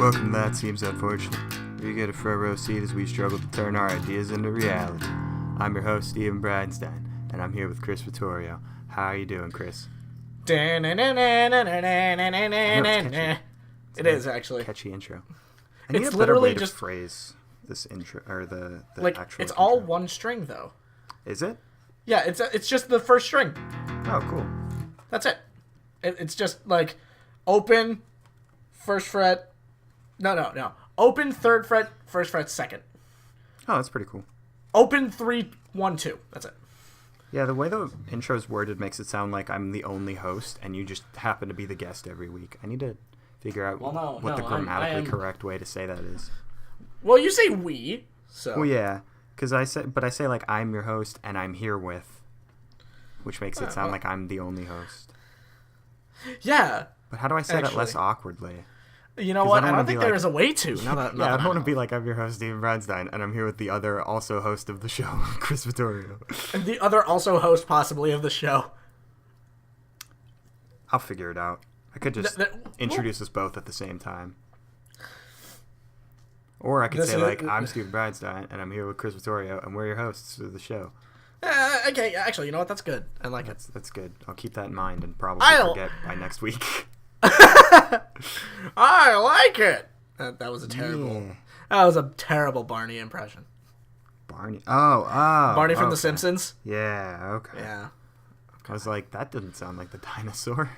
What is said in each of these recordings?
Welcome to That Seems Unfortunate, where you get a front row seat as we struggle to turn our ideas into reality. I'm your host, Steven Bridenstine, and I'm here with Chris Vittorio. How are you doing, Chris? It is actually Catchy intro. I need It's a better literally way to just phrase this intro, or the like actual it's intro. all one string though. Is it? Yeah, it's just the first string. Oh, cool. That's it. It's just like open, first fret. No. Open, third fret, first fret, second. Oh, that's pretty cool. Open 3, 1, 2. That's it. Yeah, the way the intro's worded makes it sound like I'm the only host, and you just happen to be the guest every week. I need to figure out what the grammatically correct way to say that is. Well, you say we, so. Well, yeah, because I say like I'm your host and I'm here with, which makes it sound like I'm the only host. Yeah. But how do I say that less awkwardly? You know what? I don't think there is a way to. I don't want to be like I'm your host, Steven Bridenstine, and I'm here with the other also host of the show, Chris Vittorio. And the other also host possibly of the show. I'll figure it out. I could just introduce us both at the same time. Or I could say like, I'm Steven Bridenstine, and I'm here with Chris Vittorio, and we're your hosts of the show. Okay, actually, you know what? That's good. I like it. That's good. I'll keep that in mind and probably forget by next week. I like it. That was a terrible. Yeah. That was a terrible Barney impression. Barney. Oh. Barney from The Simpsons. Yeah. Okay. Yeah. I was like, that doesn't sound like the dinosaur.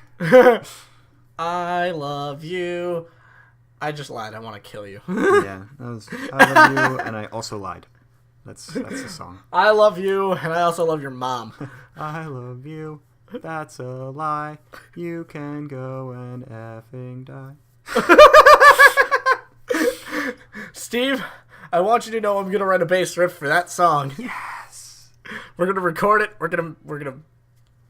I love you. I just lied. I want to kill you. Yeah. I love you, and I also lied. That's the song. I love you, and I also love your mom. I love you. That's a lie. You can go and effing die. Steve, I want you to know I'm gonna write a bass riff for that song. Yes. We're gonna record it. We're gonna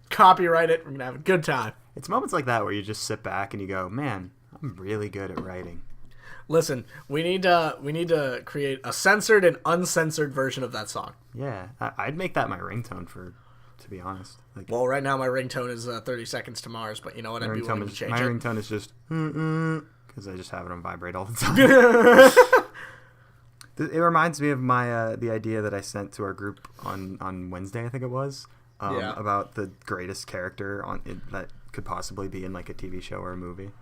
copyright it. We're gonna have a good time. It's moments like that where you just sit back and you go, man, I'm really good at writing. Listen, we need to create a censored and uncensored version of that song. Yeah, I'd make that my ringtone to be honest. Like, well, right now my ringtone is 30 Seconds to Mars, but you know what? I'd be willing to change my it. ringtone is just because I just have it on vibrate all the time. It reminds me of my the idea that I sent to our group on Wednesday, I think it was, about the greatest character that could possibly be in like a TV show or a movie.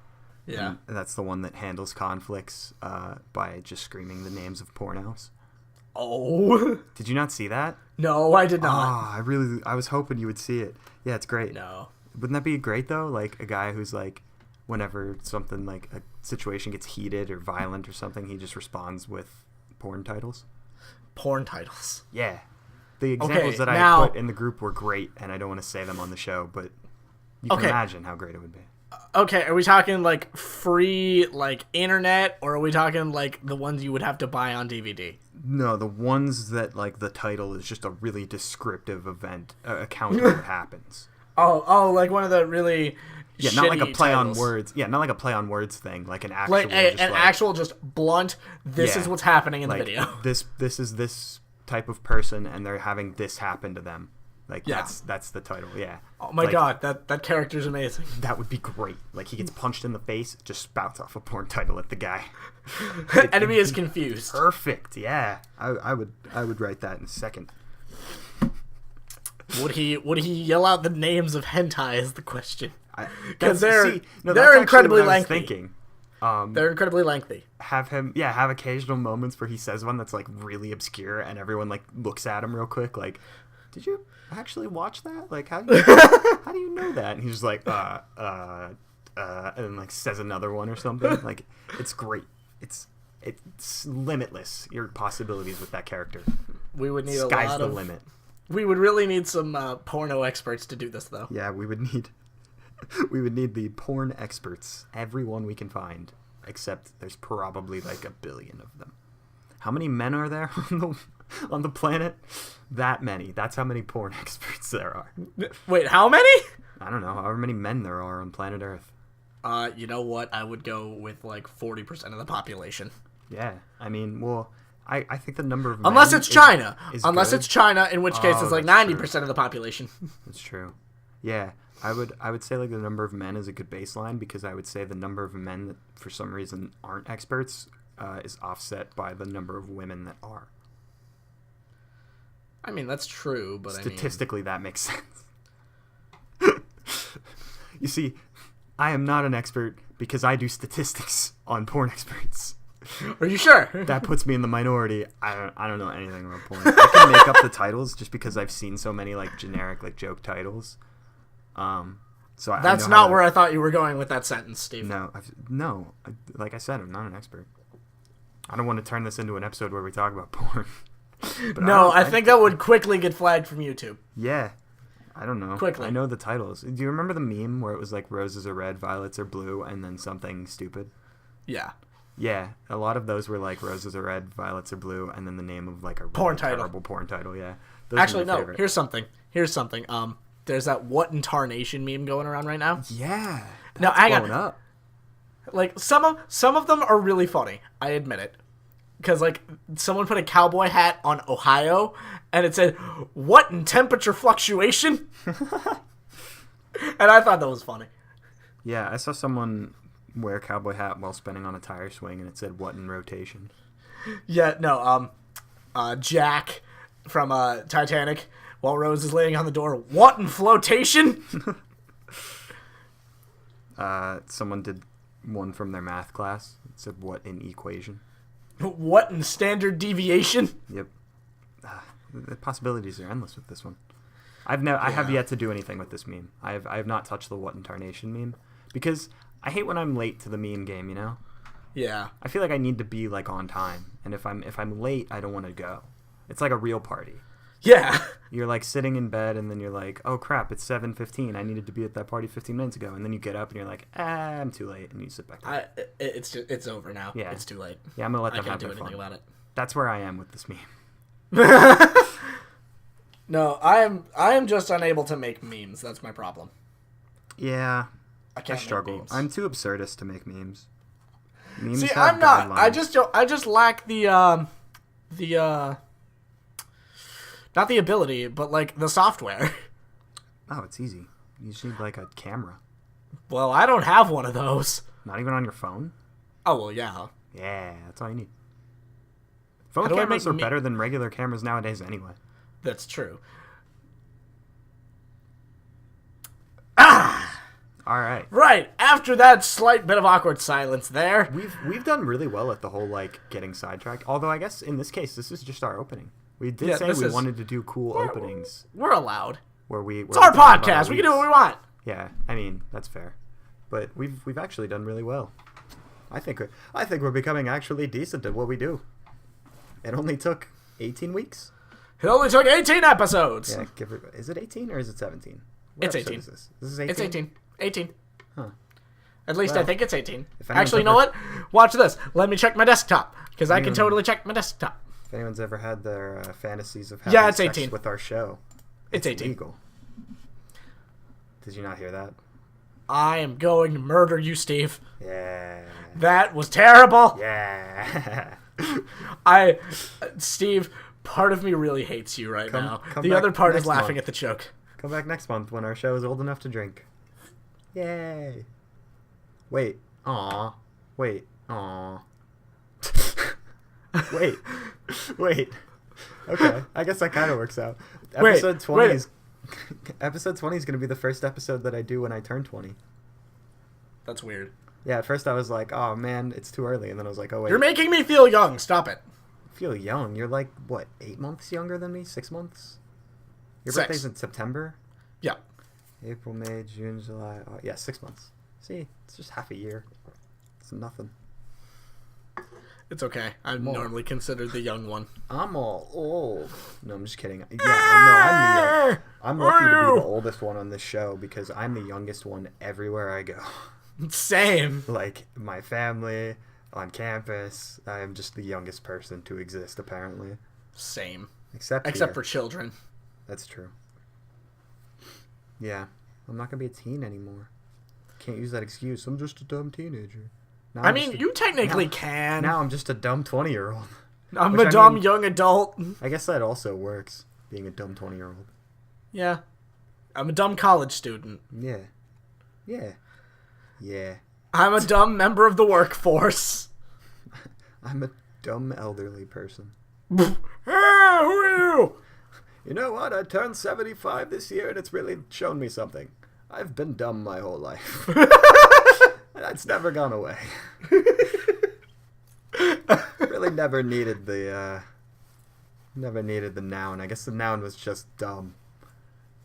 Yeah, and that's the one that handles conflicts by just screaming the names of pornos. Oh, did you not see that? No, I did not. I was hoping you would see it. Yeah, it's great. No, wouldn't that be great though? Like a guy who's like, whenever something like a situation gets heated or violent or something, he just responds with porn titles. Porn titles. Yeah, the examples that I put in the group were great, and I don't want to say them on the show, but you can imagine how great it would be. Okay, are we talking like free like internet, or are we talking like the ones you would have to buy on DVD? No, the ones that like the title is just a really descriptive event account of what happens. Oh, like one of the really not like a play titles. on words. Yeah, not like a play on words thing, like an actual actual just blunt. This is what's happening in the video. This is this type of person, and they're having this happen to them. Like that's the title. Yeah. Oh my god, that character's amazing. That would be great. Like he gets punched in the face, just spouts off a porn title at the guy. Enemy is confused. Perfect. Yeah, I would write that in a second. Would he yell out the names of hentai is the question? Because they're incredibly lengthy. Thinking. They're incredibly lengthy. Have occasional moments where he says one that's like really obscure, and everyone like looks at him real quick, like, did you actually watch that? Like, how do you know that? And he's just like, and then like says another one or something. Like, it's great. It's limitless, your possibilities with that character. We would need Sky's the limit. We would really need some porno experts to do this, though. Yeah, we would need the porn experts, everyone we can find, except there's probably like 1 billion of them. How many men are there on the planet? That many. That's how many porn experts there are. Wait, how many? I don't know. However many men there are on planet Earth. You know what? I would go with like 40% of the population. Yeah, I mean, well, I think the number of men unless it's China. is unless good. It's China, in which case it's like 90% of the population. That's true. Yeah, I would say like the number of men is a good baseline because I would say the number of men that for some reason aren't experts is offset by the number of women that are. I mean, that's true, but Statistically, that makes sense. You see, I am not an expert because I do statistics on porn experts. Are you sure? That puts me in the minority. I don't know anything about porn. I can make up the titles just because I've seen so many like generic like joke titles. So that's not where I thought you were going with that sentence, Steve. No, like I said, I'm not an expert. I don't want to turn this into an episode where we talk about porn. But no, I think that would quickly get flagged from YouTube. Yeah. I don't know. Quickly. I know the titles. Do you remember the meme where it was like roses are red, violets are blue, and then something stupid? Yeah. Yeah, a lot of those were like roses are red, violets are blue, and then the name of like a porn really title. Terrible porn title. Yeah. Those Actually, are my no. favorite. Here's something. There's that what in tarnation meme going around right now. Yeah. Now I got up. like some of them are really funny. I admit it. Because, like, someone put a cowboy hat on Ohio, and it said, "What in temperature fluctuation?" And I thought that was funny. Yeah, I saw someone wear a cowboy hat while spinning on a tire swing, and it said, "What in rotation?" Yeah, no, Jack from Titanic, while Rose is laying on the door, "What in flotation?" Someone did one from their math class. It said, "What in equation?" What in standard deviation? Yep. The possibilities are endless with this one. I have yet to do anything with this meme. I have not touched the what in tarnation meme because I hate when I'm late to the meme game, you know? Yeah. I feel like I need to be like on time, and if I'm late, I don't want to go. It's like a real party. Yeah. You're like sitting in bed and then you're like, "Oh crap, it's 7:15. I needed to be at that party 15 minutes ago." And then you get up and you're like, "I'm too late." And you sit back down. It's over now. Yeah. It's too late. Yeah, I'm going to let I them can't have do their anything fun. about it. That's where I am with this meme. No, I am just unable to make memes. That's my problem. Yeah. I I can't struggle. make memes. I'm too absurdist to make memes. Memes See, have I'm not. guidelines. I just lack the not the ability, but like the software. Oh, it's easy. You just need like a camera. Well, I don't have one of those. Not even on your phone? Oh well, yeah. Yeah, that's all you need. Phone do I cameras make are better than regular cameras nowadays anyway. That's true. All right. Right. After that slight bit of awkward silence there. We've done really well at the whole like getting sidetracked. Although I guess in this case this is just our opening. We did say we wanted to do cool openings We're allowed. where It's our talk about podcast. We can do what we want. Yeah, I mean that's fair, but we've actually done really well. I think we're becoming actually decent at what we do. It only took 18 weeks. It only took 18 episodes. Yeah, is it 18 or is it 17? It's 18. Is this? This is 18. It's 18. 18. Huh. At least I think it's 18. if anyone's Actually, you know what? Watch this. Let me check my desktop, because I can totally check my desktop. If anyone's ever had their fantasies of Yeah, having it's sex 18. with our show, It's 18. legal. Did you not hear that? I am going to murder you, Steve. Yeah. That was terrible. Yeah. Steve, part of me really hates you right now. come The back other part is next laughing month. at the joke. Come back next month when our show is old enough to drink. Yay. Wait. Aw. Wait. Aw. Wait. Wait. Okay. I guess that kind of works out. Episode 20 is episode 20 is going to be the first episode that I do when I turn 20. That's weird. Yeah, at first I was like, "Oh man, it's too early." And then I was like, "Oh wait." You're making me feel young. Stop it. I feel young. You're like what, 8 months younger than me? 6 months? Your 6. birthday's in September? Yeah. April, May, June, July. Oh, yeah, 6 months. See, it's just half a year. It's nothing. It's okay. I'm normally considered the young one. I'm all old. No, I'm just kidding. Yeah, no, I'm lucky to be the oldest one on this show because I'm the youngest one everywhere I go. Same. Like, my family, on campus, I am just the youngest person to exist, apparently. Same. Except for children. That's true. Yeah, I'm not going to be a teen anymore. Can't use that excuse. I'm just a dumb teenager. Now I mean, you technically can. Now I'm just a dumb 20-year-old. I'm a dumb young adult. I guess that also works, being a dumb 20-year-old. Yeah. I'm a dumb college student. Yeah. Yeah. Yeah. I'm a dumb member of the workforce. I'm a dumb elderly person. Hey, who are you? You know what? I turned 75 this year, and it's really shown me something. I've been dumb my whole life. That's never gone away. Really never needed the noun. I guess the noun was just dumb.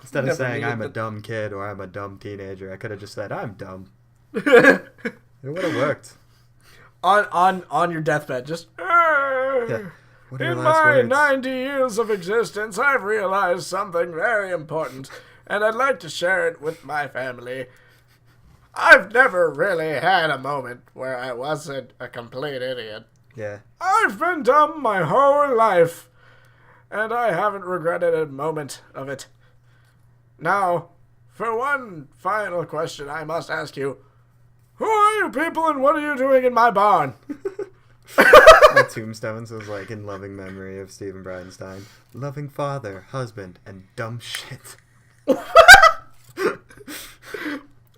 Instead of Never saying needed I'm a the- dumb kid or I'm a dumb teenager, I could have just said I'm dumb. It would have worked. on your deathbed, just. Yeah. What are your In last my words? 90 years of existence, I've realized something very important, and I'd like to share it with my family. I've never really had a moment where I wasn't a complete idiot. Yeah. I've been dumb my whole life, and I haven't regretted a moment of it. Now, for one final question, I must ask you, who are you people and what are you doing in my barn? My tombstones was like in loving memory of Stephen Bridenstine. Loving father, husband, and dumb shit. Are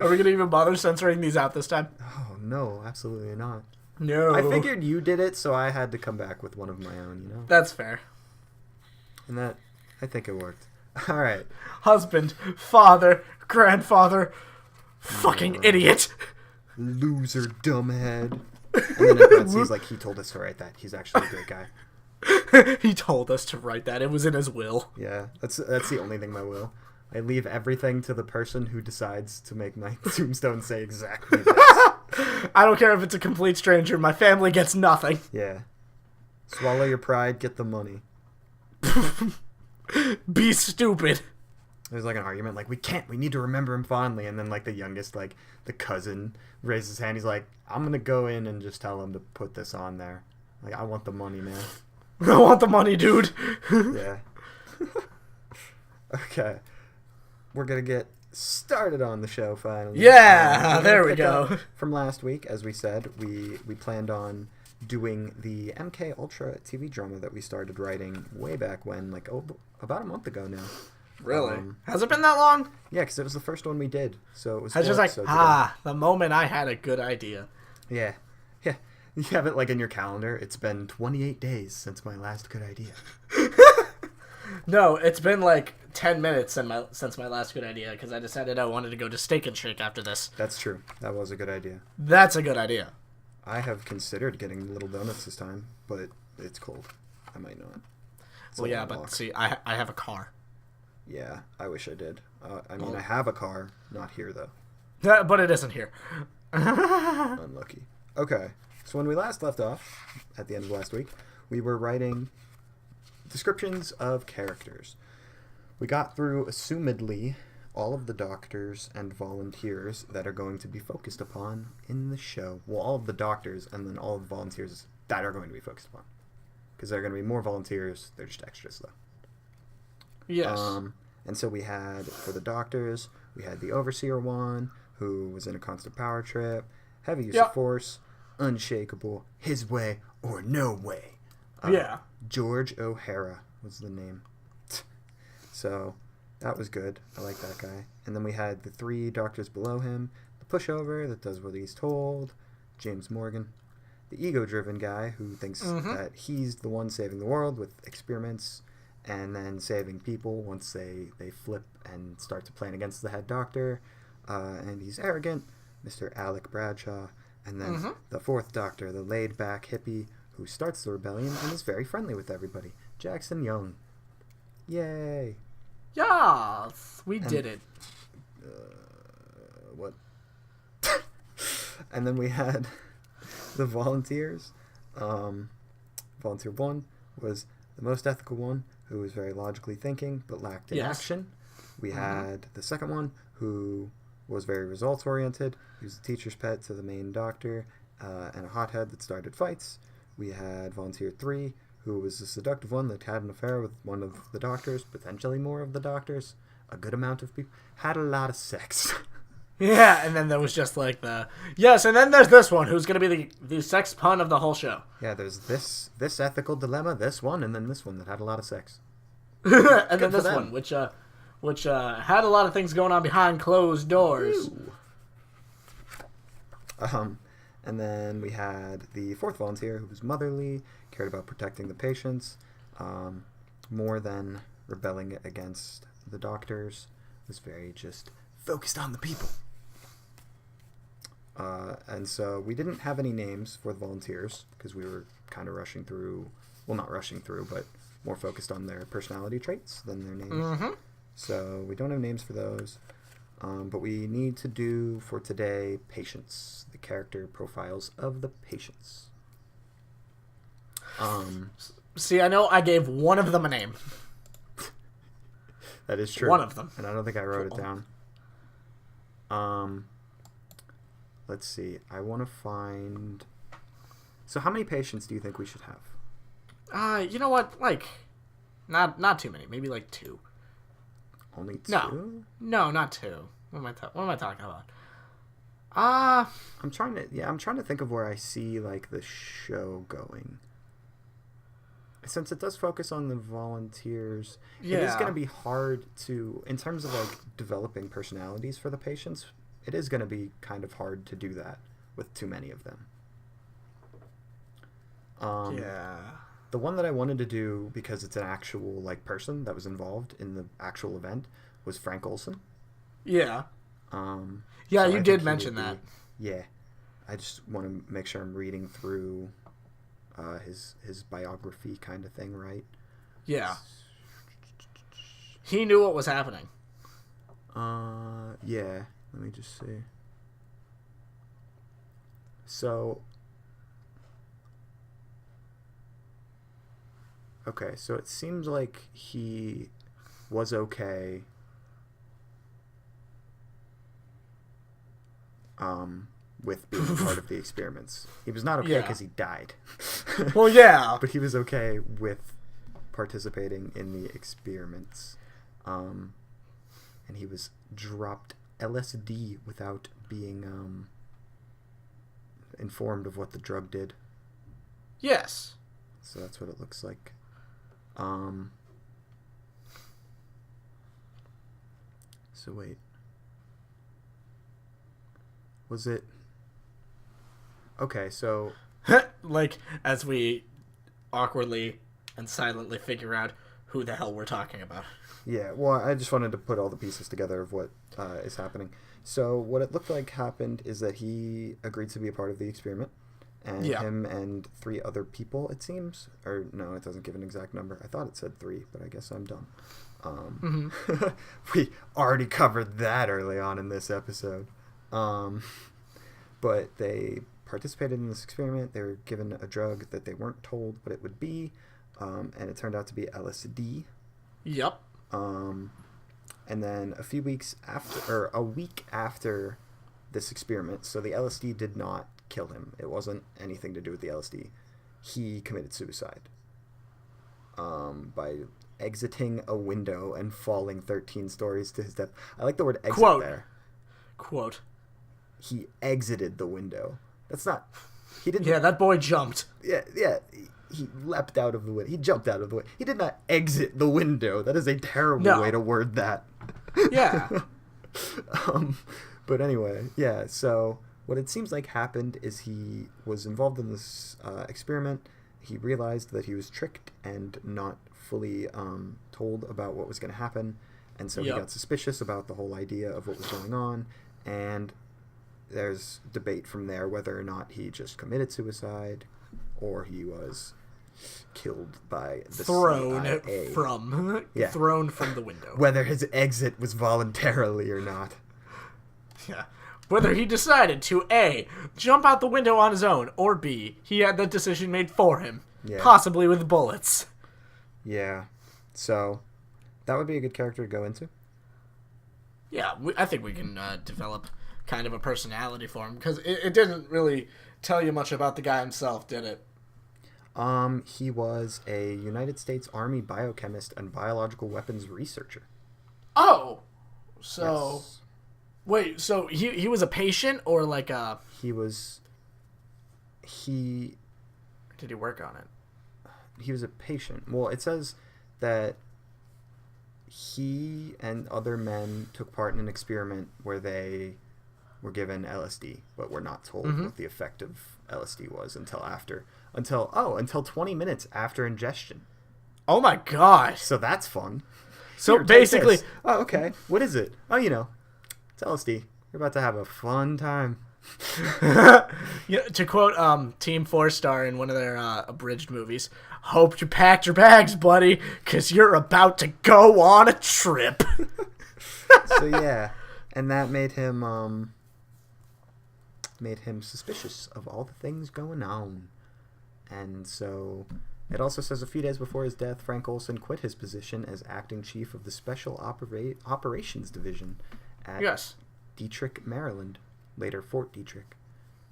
we going to even bother censoring these out this time? Oh, no, absolutely not. No. I figured you did it, so I had to come back with one of my own, you know? That's fair. And that, I think it worked. Alright. Husband, father, grandfather, fucking idiot. Loser, dumbhead. And then in parentheses, like, he told us to write that. He's actually a great guy. He told us to write that. It was in his will. Yeah, that's the only thing my will. I leave everything to the person who decides to make my tombstone say exactly this. I don't care if it's a complete stranger. My family gets nothing. Yeah. Swallow your pride, get the money. Be stupid. There's like an argument, like, we need to remember him fondly, and then like the youngest, like the cousin, raises his hand, he's like, I'm gonna go in and just tell him to put this on there. Like, I want the money, man. I want the money, dude. Yeah. Okay. We're gonna get started on the show finally. Yeah, We're gonna there we pick go. up from last week, as we said, we planned on doing the MK Ultra TV drama that we started writing way back when, like, about a month ago now. Really? Has it been that long? Yeah, because it was the first one we did, so it was. I was just 4 like, episodes ago. the moment I had a good idea. Yeah. Yeah. You have it like in your calendar. It's been 28 days since my last good idea. No, it's been like 10 minutes since my last good idea because I decided I wanted to go to Steak and Shake after this. That's true. That was a good idea. That's a good idea. I have considered getting little donuts this time, but it's cold. I might not. It's a Well, yeah, long but walk. see, I have a car. Yeah, I wish I did. I mean, I have a car. Not here, though. But it isn't here. Unlucky. Okay, so when we last left off, at the end of last week, we were writing descriptions of characters. We got through, assumedly, all of the doctors and volunteers that are going to be focused upon in the show. Well, all of the doctors and then all of the volunteers that are going to be focused upon. Because there are going to be more volunteers. They're just extras, though. Yes. And so we had, for the doctors, we had the Overseer one, who was in a constant power trip, heavy use of force, unshakable, his way or no way. Yeah. George O'Hara was the name. So that was good. I like that guy. And then we had the 3 doctors below him, the pushover that does what he's told, James Morgan, the ego-driven guy who thinks that he's the one saving the world with experiments and then saving people once they flip and start to plan against the head doctor. And he's arrogant, Mr. Alec Bradshaw. And then the 4th doctor, the laid-back hippie who starts the rebellion and is very friendly with everybody, Jackson Young. Yay! Yes, we did it. What? And then we had the volunteers. Volunteer 1 was the most ethical one, who was very logically thinking but lacked in action. We had the second one, who was very results oriented. He was the teacher's pet to the main doctor and a hothead that started fights. We had Volunteer 3, who was the seductive one that had an affair with one of the doctors, potentially more of the doctors. A good amount of people. Had a lot of sex. Yeah, and then there was just like yes, and then there's this one who's going to be the sex pun of the whole show. Yeah, there's this ethical dilemma, this one, and then this one that had a lot of sex. And then for this them. one, which had a lot of things going on behind closed doors. And then we had the fourth volunteer, who was motherly, cared about protecting the patients, more than rebelling against the doctors, was very just focused on the people. And so we didn't have any names for the volunteers because we were kind of rushing through, well, not rushing through, but more focused on their personality traits than their names. Mm-hmm. So we don't have names for those. But we need to do for today patients, the character profiles of the patients. See, I know I gave one of them a name. That is true. One of them. And I don't think I wrote it down. Let's see. I want to find... So how many patients do you think we should have? You know what? Like, not too many. Maybe like 2. Only 2? No, not 2. What am I talking about? I'm trying to think of where I see like the show going. Since it does focus on the volunteers, it is going to be hard to, in terms of like developing personalities for the patients, it is going to be kind of hard to do that with too many of them. The one that I wanted to do, because it's an actual like person that was involved in the actual event, was Frank Olson. Yeah. So you did mention that. Yeah. I just want to make sure I'm reading through his biography kind of thing, right? Yeah. He knew what was happening. Yeah. Let me just see. So... Okay, so it seems like he was okay with being part of the experiments. He was not okay because he died. Well, yeah. But he was okay with participating in the experiments. And he was dropped LSD without being informed of what the drug did. Yes. So that's what it looks like. So wait. Was it... Okay, so... Like, as we awkwardly and silently figure out who the hell we're talking about. Yeah, well, I just wanted to put all the pieces together of what is happening. So what it looked like happened is that he agreed to be a part of the experiment. And him and 3 other people, it seems. Or, no, it doesn't give an exact number. I thought it said 3, but I guess I'm dumb. We already covered that early on in this episode. But they participated in this experiment. They were given a drug that they weren't told what it would be. And it turned out to be LSD. Yep. And then a week after this experiment, so the LSD did not kill him. It wasn't anything to do with the LSD. He committed suicide by exiting a window and falling 13 stories to his death. I like the word exit there. Quote. He exited the window. That's not... He didn't... Yeah, that boy jumped. Yeah. He leapt out of the window. He jumped out of the window. He did not exit the window. That is a terrible way to word that. Yeah. But anyway, yeah, so... What it seems like happened is he was involved in this experiment. He realized that he was tricked and not fully told about what was going to happen. And so he got suspicious about the whole idea of what was going on. And there's debate from there whether or not he just committed suicide or he was killed by the CIA. Thrown from the window. Whether his exit was voluntarily or not. Yeah. Whether he decided to A, jump out the window on his own, or B, he had that decision made for him. Yeah. Possibly with bullets. Yeah. So, that would be a good character to go into. Yeah, I think we can develop kind of a personality for him, because it didn't really tell you much about the guy himself, did it? He was a United States Army biochemist and biological weapons researcher. Oh! So... Yes. Wait, so he was a patient or like a... Did he work on it? He was a patient. Well, it says that he and other men took part in an experiment where they were given LSD, but were not told what the effect of LSD was until 20 minutes after ingestion. Oh my god. So that's fun. So Here, take basically, this. Oh, okay. What is it? Oh, it's LSD. You're about to have a fun time. to quote Team 4-Star in one of their abridged movies, hope you packed your bags, buddy, because you're about to go on a trip. So yeah, and that made him suspicious of all the things going on. And so it also says a few days before his death, Frank Olson quit his position as acting chief of the Special Operations Division at Dietrich, Maryland, later Fort Detrick,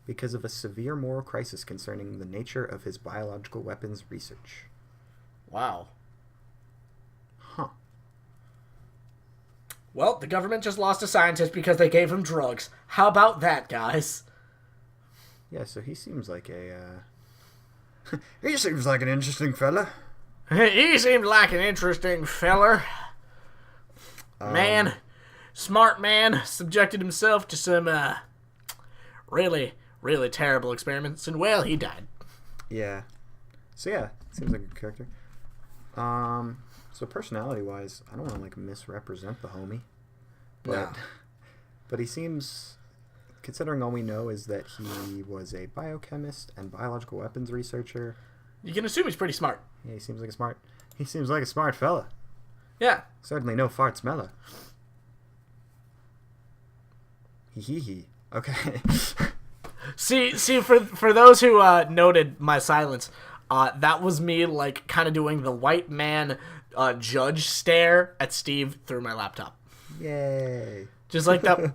because of a severe moral crisis concerning the nature of his biological weapons research. Wow. Huh. Well, the government just lost a scientist because they gave him drugs. How about that, guys? Yeah, so he seems like he seems like an interesting fella. He seemed like an interesting feller. Smart man, subjected himself to some really, really terrible experiments, and well, he died. Yeah. So yeah, seems like a good character. So personality-wise, I don't want to misrepresent the homie, but he seems, considering all we know is that he was a biochemist and biological weapons researcher. You can assume he's pretty smart. Yeah, he seems like a smart fella. Yeah. Certainly no fart smeller. Hee. Okay. See, for those who noted my silence, that was me kind of doing the white man judge stare at Steve through my laptop. Yay. Just like that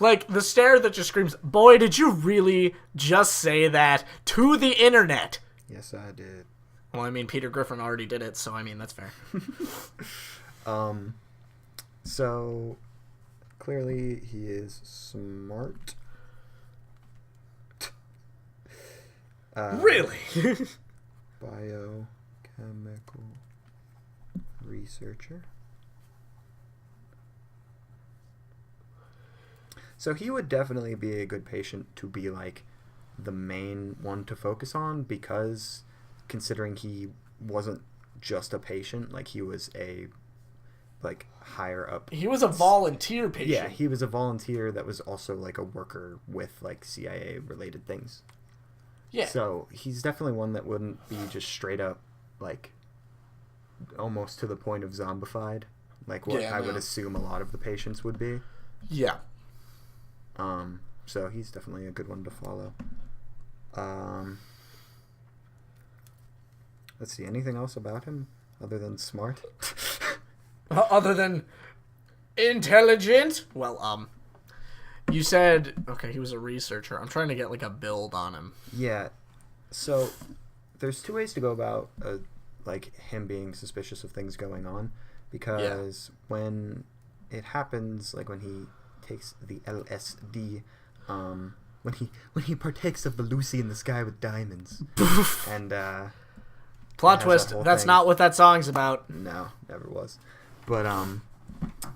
like the stare that just screams, "Boy, did you really just say that to the internet?" Yes, I did. Well, I mean, Peter Griffin already did it, so I mean, that's fair. So clearly he is smart. Really? Biochemical researcher. So he would definitely be a good patient to be the main one to focus on, because considering he wasn't just a patient, he was a higher up. He was a volunteer patient. Yeah, he was a volunteer that was also a worker with CIA related things. Yeah. So he's definitely one that wouldn't be just straight up almost to the point of zombified, I would assume a lot of the patients would be. Yeah. So he's definitely a good one to follow. Let's see, anything else about him other than smart? Other than intelligent? Well, you said, okay, he was a researcher. I'm trying to get a build on him. Yeah. So there's two ways to go about him being suspicious of things going on, because when it happens, when he takes the LSD, when he partakes of the Lucy in the Sky with Diamonds, and plot twist, that's thing. not what that song's about. No, never was. But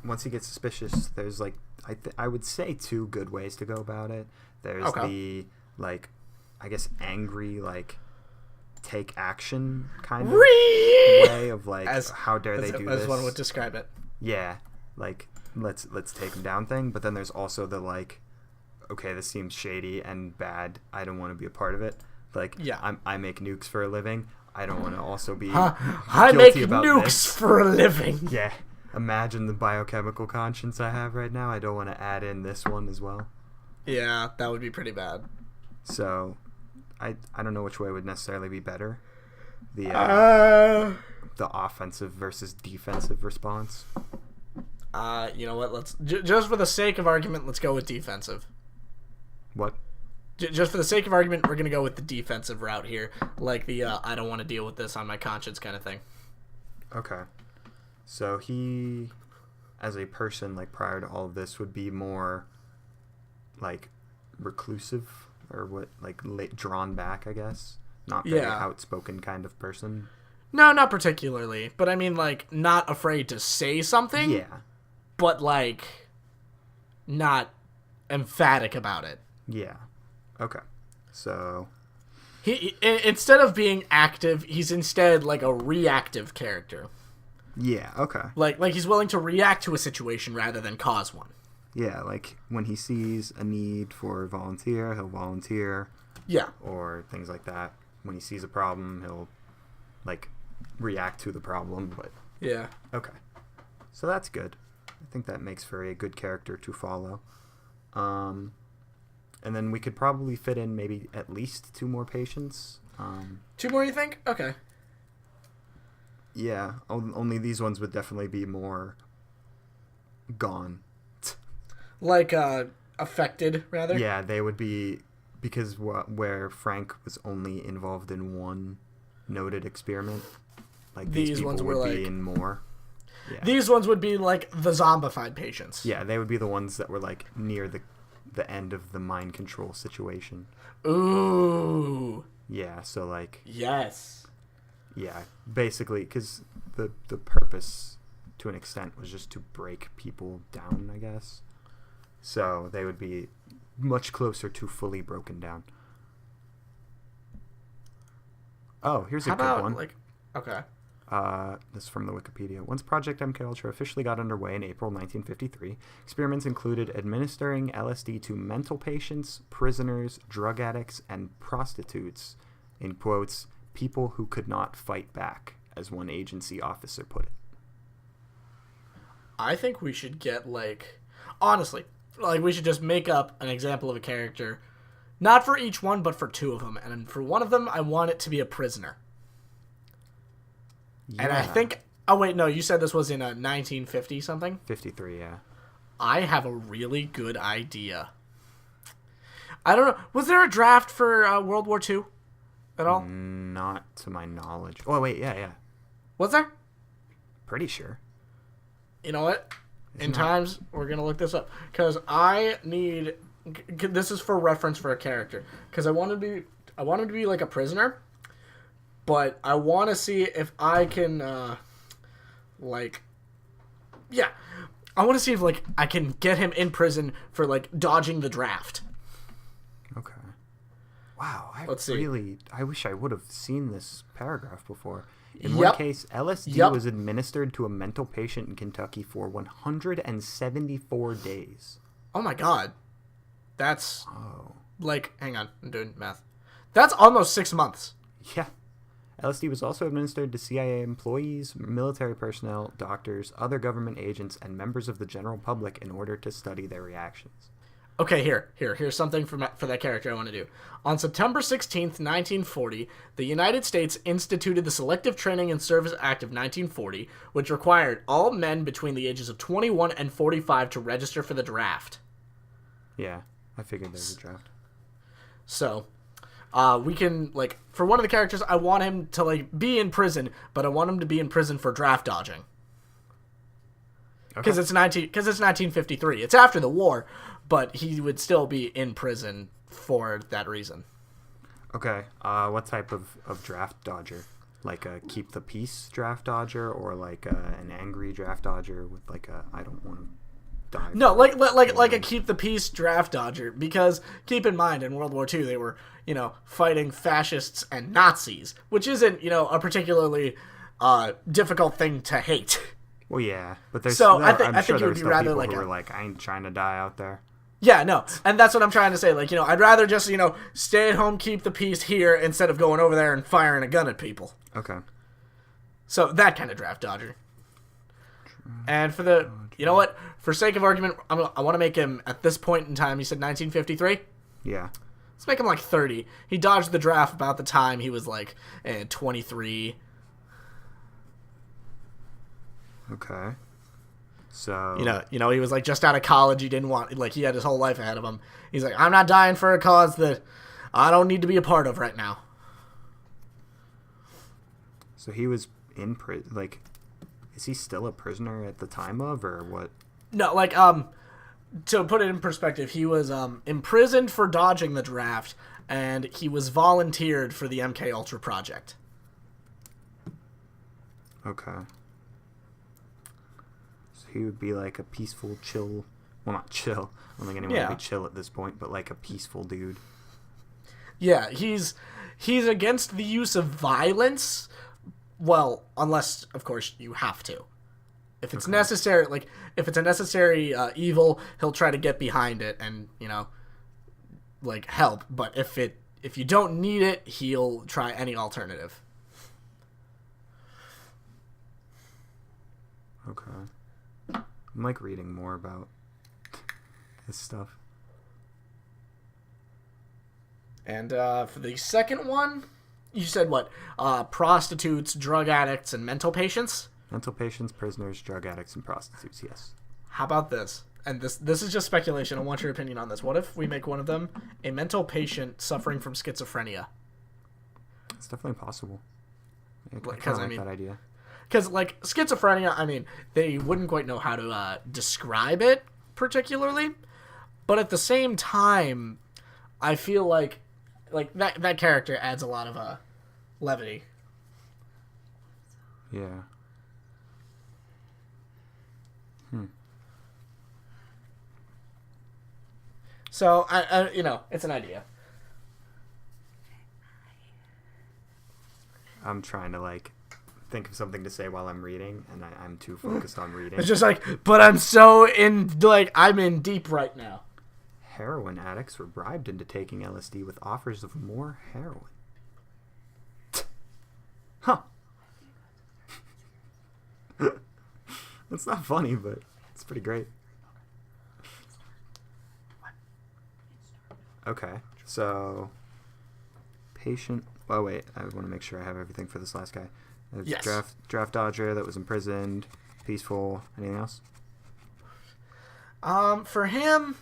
once he gets suspicious, there's I would say two good ways to go about it. There's the I guess angry take action kind of way of how dare they do this, as one would describe it. Yeah, let's take him down thing. But then there's also the okay, this seems shady and bad, I don't want to be a part of it. I make nukes for a living, I don't want to also be I make nukes this. for a living. Yeah, imagine the biochemical conscience I have right now. I don't want to add in this one as well. Yeah, that would be pretty bad. So I don't know which way would necessarily be better, the offensive versus defensive response. You know what, let's just for the sake of argument, let's go with defensive. What? Just for the sake of argument, we're gonna go with the defensive route here, I don't want to deal with this on my conscience kind of thing. Okay. So he, as a person, prior to all of this, would be more, reclusive, or what, drawn back, I guess. Not very outspoken kind of person. No, not particularly. But I mean, like, not afraid to say something. Yeah. But, like, not emphatic about it. Yeah. Okay. So... He instead of being active, he's instead, like, a reactive character. Yeah, okay. Like he's willing to react to a situation rather than cause one. Yeah, like, when he sees a need for a volunteer, he'll volunteer. Yeah. Or things like that. When he sees a problem, he'll, like, react to the problem, but... Yeah. Okay. So that's good. I think that makes for a good character to follow. And then we could probably fit in maybe at least 2 more patients. 2 more, you think? Okay. Yeah, only these ones would definitely be more gone. Like, affected, rather? Yeah, they would be... Because where Frank was only involved in one noted experiment, like these people ones would were be like, in more. Yeah. These ones would be like the zombified patients. Yeah, they would be the ones that were like near the end of the mind control situation. Ooh. Yeah, so like... Yes. Yeah, basically, because the purpose, to an extent, was just to break people down, I guess. So they would be much closer to fully broken down. Oh, here's a good one. Like, okay. This is from the Wikipedia. Once Project MKUltra officially got underway in April 1953, experiments included administering LSD to mental patients, prisoners, drug addicts, and prostitutes, in quotes, people who could not fight back, as one agency officer put it. I think we should get, like... Honestly, like, we should just make up an example of a character. Not for each one, but for 2 of them. And for one of them, I want it to be a prisoner. Yeah. And I think... Oh, wait, no, you said this was in a 1950-something? 53, yeah. I have a really good idea. I don't know. Was there a draft for World War II at all? Not to my knowledge. Oh, wait, yeah. Was there? Pretty sure. You know what? In times, we're going to look this up. Because I need... This is for reference for a character. Because I want him to be like a prisoner. But I want to see if I can, like... Yeah. I want to see if, like, I can get him in prison for, like, dodging the draft. Okay. Wow, Let's see. I wish I would have seen this paragraph before. In Yep. one case, LSD was administered to a mental patient in Kentucky for 174 days. Oh my god. That's, Oh. like, hang on, I'm doing math. That's almost 6 months. Yeah. LSD was also administered to CIA employees, military personnel, doctors, other government agents, and members of the general public in order to study their reactions. Okay, here's something for that character I want to do. On September 16th, 1940, the United States instituted the Selective Training and Service Act of 1940, which required all men between the ages of 21 and 45 to register for the draft. Yeah, I figured there was a draft. So, we can, like, for one of the characters, I want him to, like, be in prison, but I want him to be in prison for draft dodging. Because it's 1953. It's after the war, but he would still be in prison for that reason. Okay, what type of draft dodger? Like a keep the peace draft dodger, or like an angry draft dodger with like a I don't want to die? No, like a keep the peace draft dodger, because keep in mind in World War II they were, fighting fascists and Nazis, which isn't, a particularly difficult thing to hate. Well, yeah, but there's I I'm think sure it there would were be still rather people like who were like, I ain't trying to die out there. Yeah, no, and that's what I'm trying to say. Like, I'd rather just, stay at home, keep the peace here, instead of going over there and firing a gun at people. Okay. So, that kind of draft dodger. And for the, you know what? For sake of argument, I want to make him, at this point in time, you said 1953? Yeah. Let's make him like 30. He dodged the draft about the time he was like 23. Okay. So he was like just out of college. He didn't want, like, he had his whole life ahead of him. He's like, I'm not dying for a cause that I don't need to be a part of right now. So he was in prison. Like, is he still a prisoner at the time of, or what? No, like, to put it in perspective, he was imprisoned for dodging the draft, and he was volunteered for the MKUltra project. Okay. So he would be like a peaceful, chill. Well, not chill. I don't think anyone would be chill at this point, but like a peaceful dude. Yeah, he's against the use of violence. Well, unless of course you have to. If it's necessary, like if it's a necessary evil, he'll try to get behind it and like help. But if you don't need it, he'll try any alternative. Okay. I'm like reading more about this stuff. And for the second one, you said what? Prostitutes, drug addicts, and mental patients? Mental patients, prisoners, drug addicts, and prostitutes, yes. How about this? And this is just speculation. I want your opinion on this. What if we make one of them a mental patient suffering from schizophrenia? It's definitely possible. I like that idea. Because, like, schizophrenia, I mean, they wouldn't quite know how to describe it particularly. But at the same time, I feel like that character adds a lot of levity. Yeah. So, I it's an idea. I'm trying to, like, think of something to say while I'm reading, and I'm too focused on reading. It's just like, but I'm so I'm in deep right now. Heroin addicts were bribed into taking LSD with offers of more heroin. Huh. It's not funny, but it's pretty great. Okay, so patient. Oh wait, I want to make sure I have everything for this last guy. Yes. Draft dodger that was imprisoned, peaceful. Anything else? For him,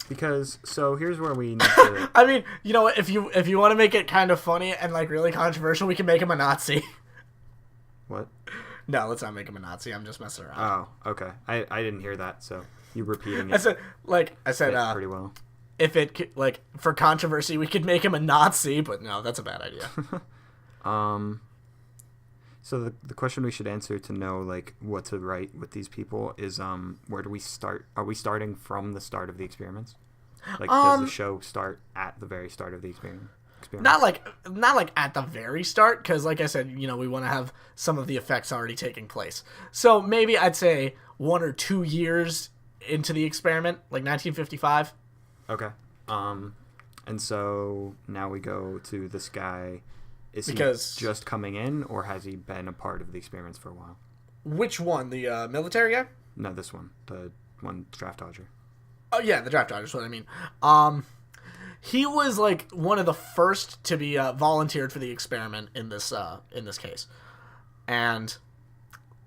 because so here's where we need to. I mean, you know what? If you want to make it kind of funny and like really controversial, we can make him a Nazi. What? No, let's not make him a Nazi. I'm just messing around. Oh, okay. I didn't hear that, so you repeating it. I said pretty well. If it like for controversy, we could make him a Nazi, but no, that's a bad idea. So the question we should answer to know like what to write with these people is where do we start? Are we starting from the start of the experiments? Like does the show start at the very start of the experiment? Not like at the very start, because like I said, we want to have some of the effects already taking place. So maybe I'd say 1 or 2 years into the experiment, like 1955. Okay. And so now we go to this guy. Is he just coming in, or has he been a part of the experiments for a while? Which one? The military guy? No, this one. The one, draft dodger. Oh yeah, the draft dodger is what I mean. He was like one of the first to be volunteered for the experiment in this case, and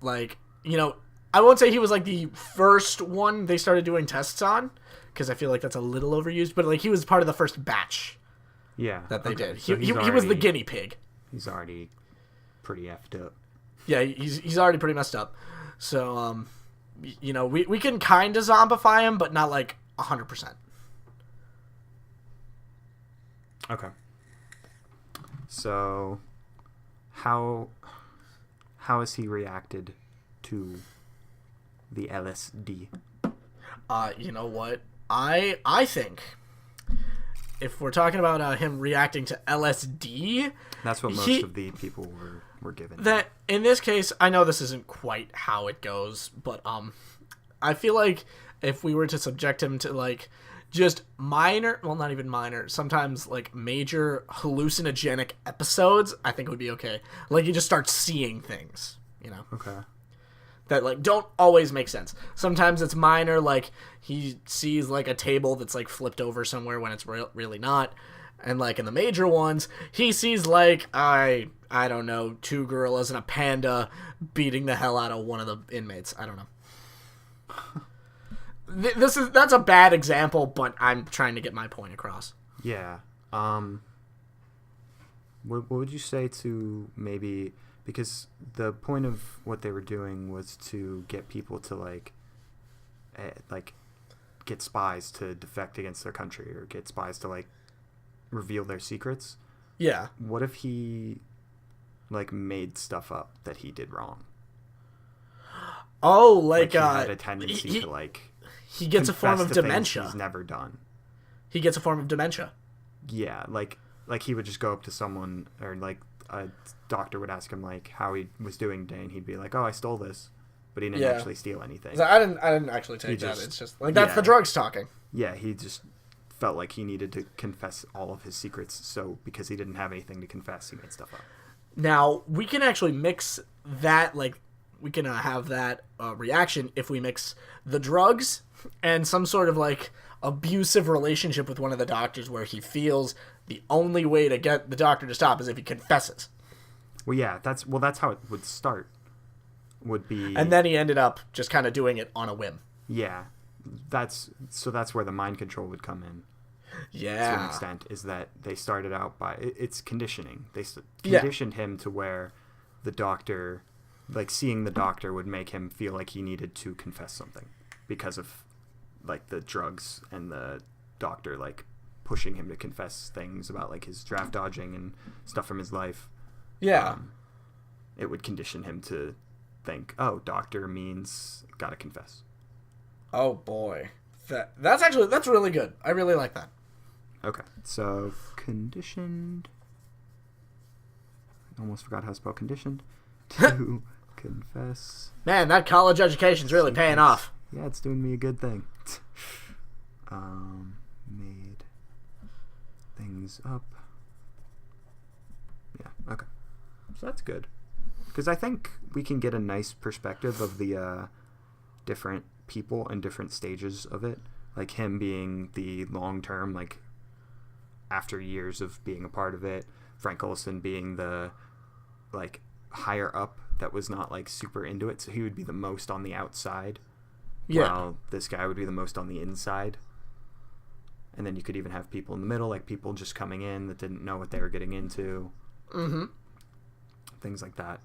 like I won't say he was like the first one they started doing tests on, because I feel like that's a little overused, but like he was part of the first batch. Yeah, that they did. So he was the guinea pig. He's already pretty effed up. Yeah, he's already pretty messed up. So we can kind of zombify him, but not like 100%. Okay. So, how has he reacted to the LSD? You know what? I think if we're talking about him reacting to LSD, that's what most of the people were given. That in this case, I know this isn't quite how it goes, but I feel like if we were to subject him to like just minor, well, not even minor, sometimes like major hallucinogenic episodes, I think it would be okay. Like he just starts seeing things, Okay. That like don't always make sense. Sometimes it's minor, like he sees like a table that's like flipped over somewhere when it's really not. And like in the major ones, he sees like I don't know, 2 gorillas and a panda beating the hell out of one of the inmates. I don't know. That's a bad example, but I'm trying to get my point across. Yeah. What would you say to maybe, because the point of what they were doing was to get people to like get spies to defect against their country, or get spies to like reveal their secrets. Yeah. What if he like made stuff up that he did wrong. Oh, Like he had a tendency to like he gets a form confess of to things dementia. he's never done. He gets a form of dementia. Yeah, like he would just go up to someone, or like a doctor would ask him like how he was doing today, and he'd be like, "Oh, I stole this," but he didn't Yeah. actually steal anything. I didn't actually take that. just- It's just like that's yeah. the drugs talking. Yeah, he just felt like he needed to confess all of his secrets, so because he didn't have anything to confess, he made stuff up. Now we can actually mix that, like we can have that reaction if we mix the drugs and some sort of like abusive relationship with one of the doctors, where he feels the only way to get the doctor to stop is if he confesses. Well, yeah, that's how it would start. Would be, And then he ended up just kind of doing it on a whim. yeah, that's where the mind control would come in. To an Yeah. extent, is that they started out by it's conditioning. They Yeah. conditioned him to where the doctor, like seeing the doctor, would make him feel like he needed to confess something because of like the drugs and the doctor like pushing him to confess things about like his draft dodging and stuff from his life. Yeah. It would condition him to think, oh, doctor means gotta confess. Oh boy. That's really good. I really like that. Okay, so conditioned. Almost forgot how to spell conditioned. To confess. Man, that college education's really paying off. Yeah, it's doing me a good thing. Made things up. Yeah, okay. So that's good. Because I think we can get a nice perspective of the different people and different stages of it. Like him being the long-term, like, after years of being a part of it. Frank Olson being the, like, higher up that was not, like, super into it. So he would be the most on the outside. Yeah. While this guy would be the most on the inside. And then you could even have people in the middle, like people just coming in that didn't know what they were getting into. Mm-hmm. Things like that.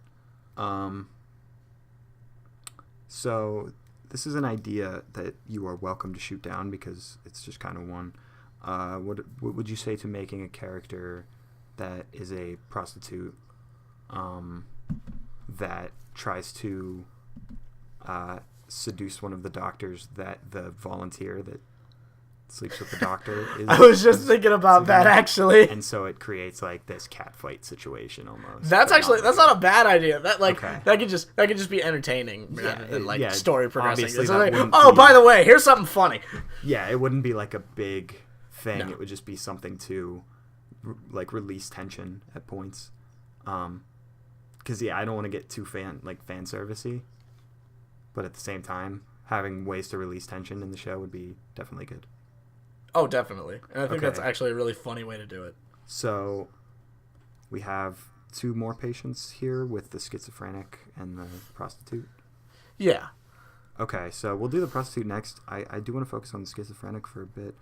So this is an idea that you are welcome to shoot down because it's just kind of one. What would you say to making a character that is a prostitute that tries to seduce one of the doctors that the volunteer that sleeps with the doctor is? I was just thinking about that, actually. And so it creates like this catfight situation almost. That's not a bad idea. That Okay. that could just be entertaining rather than like yeah, story progressing. obviously It's that like, wouldn't oh, be- by the way, here's something funny. Yeah, it wouldn't be like a big thing. No. It would just be something to like release tension at points. Because I don't want to get too fan servicey, but at the same time, having ways to release tension in the show would be definitely good. Oh, definitely. And I think Okay. that's actually a really funny way to do it. So we have 2 more patients here with the schizophrenic and the prostitute. Yeah. Okay, so we'll do the prostitute next. I do want to focus on the schizophrenic for a bit.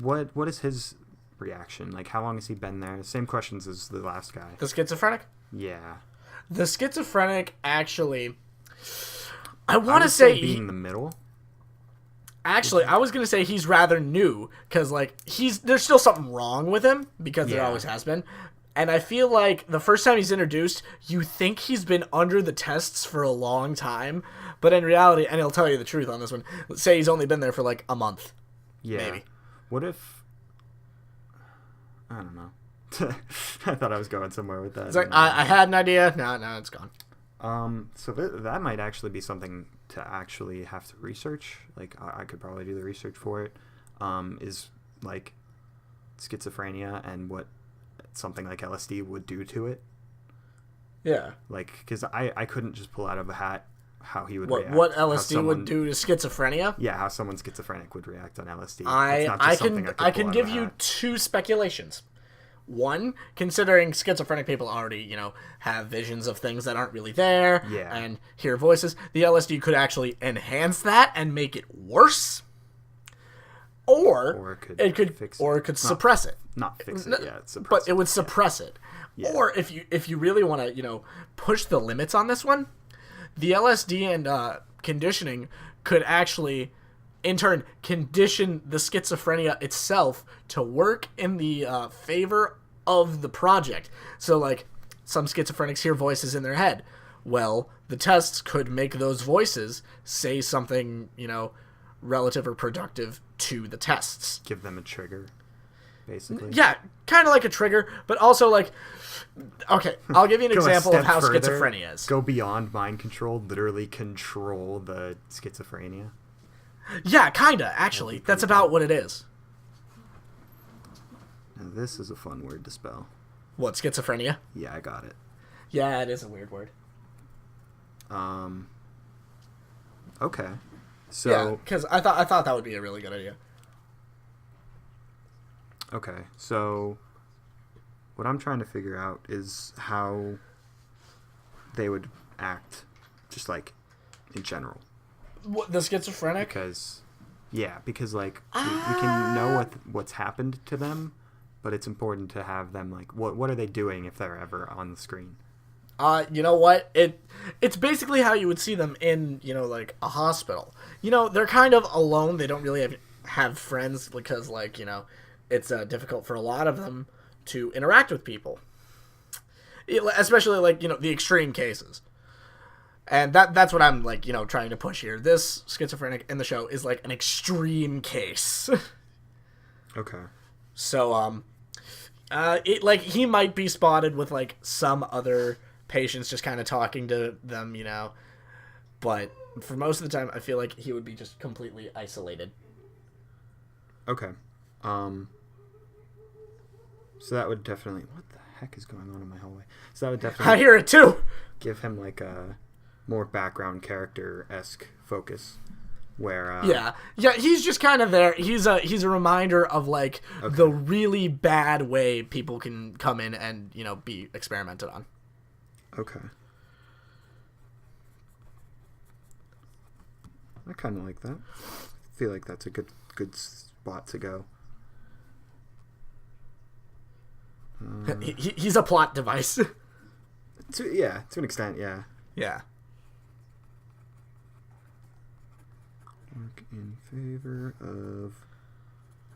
What is his reaction? Like, how long has he been there? Same questions as the last guy. The schizophrenic? Yeah. The schizophrenic actually, I I want to would say being the middle. actually, I was gonna say he's rather new because like there's still something wrong with him because there Yeah. always has been, and I feel like the first time he's introduced, you think he's been under the tests for a long time, but in reality, and he'll tell you the truth on this one. Let's say he's only been there for like a month. Yeah. Maybe. What if? I don't know. I thought I was going somewhere with that. It's like I had an idea. No, it's gone. So that might actually be something to actually have to research. Like I could probably do the research for it. Is like schizophrenia and what something like LSD would do to it. Yeah. Like, because I couldn't just pull out of a hat how he would What react. what how LSD someone- would do to schizophrenia? Yeah, how someone schizophrenic would react on LSD. It's I not just something can could I pull can out give of a you hat. 2 speculations. One, considering schizophrenic people already, have visions of things that aren't really there Yeah. and hear voices, the LSD could actually enhance that and make it worse. Or it could fix it. or it could suppress it. Not fix it, yeah. It's But it would suppress it. Yeah. Or if you really want to, push the limits on this one, the LSD and conditioning could actually, in turn, condition the schizophrenia itself to work in the favor of the project. So, like, some schizophrenics hear voices in their head. Well, the tests could make those voices say something, relative or productive to the tests. Give them a trigger, basically. Yeah, kind of like a trigger, but also like... Okay, I'll give you an example of how schizophrenia is. Go beyond mind control, literally control the schizophrenia. Yeah, kinda, actually. That's about what it is. Now, this is a fun word to spell. What, schizophrenia? Yeah, I got it. Yeah, it is a weird word. Okay. So... Yeah, because I thought that would be a really good idea. Okay, so... What I'm trying to figure out is how they would act, just, like, in general. What, the schizophrenic? Because we can know what's happened to them, but it's important to have them, like, what are they doing if they're ever on the screen? You know what? It's basically how you would see them in, like, a hospital. They're kind of alone. They don't really have friends because, like, it's difficult for a lot of them to interact with people. Especially, like, the extreme cases. And that's what I'm, like, trying to push here. This schizophrenic in the show is, like, an extreme case. Okay. So, he might be spotted with, like, some other patients just kind of talking to them, but for most of the time, I feel like he would be just completely isolated. Okay. So that would definitely... What the heck is going on in my hallway? So that would definitely... I hear it, too! Give him, like, a more background character-esque focus, where... Yeah, he's just kind of there. He's a reminder of, like, the really bad way people can come in and, be experimented on. Okay. I kind of like that. I feel like that's a good spot to go. He's a plot device. To an extent, yeah. Yeah. Work in favor of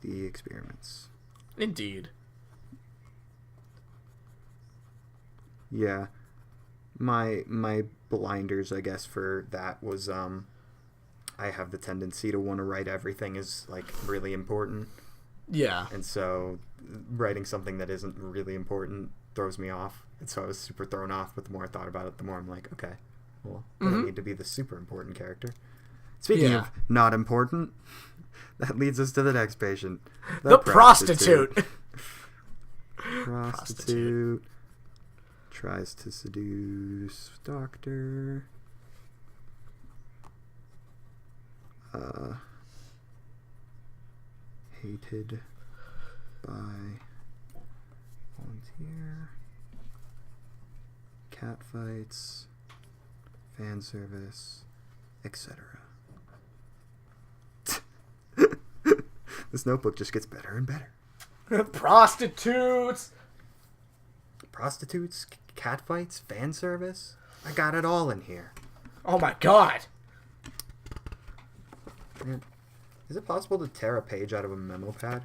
the experiments. Indeed. Yeah. My blinders, I guess, for that was I have the tendency to want to write everything as, like, really important. Yeah. And so writing something that isn't really important throws me off. And so I was super thrown off, but the more I thought about it, the more I'm like, okay, well, I don't need to be the super important character. Speaking of not important, that leads us to the next patient. The prostitute. Prostitute. Tries to seduce doctor. Hated by volunteer. Cat fights. Fan service. Etc. This notebook just gets better and better. Prostitutes. Prostitutes, cat fights, fan service. I got it all in here. Oh my god. Man, is it possible to tear a page out of a memo pad?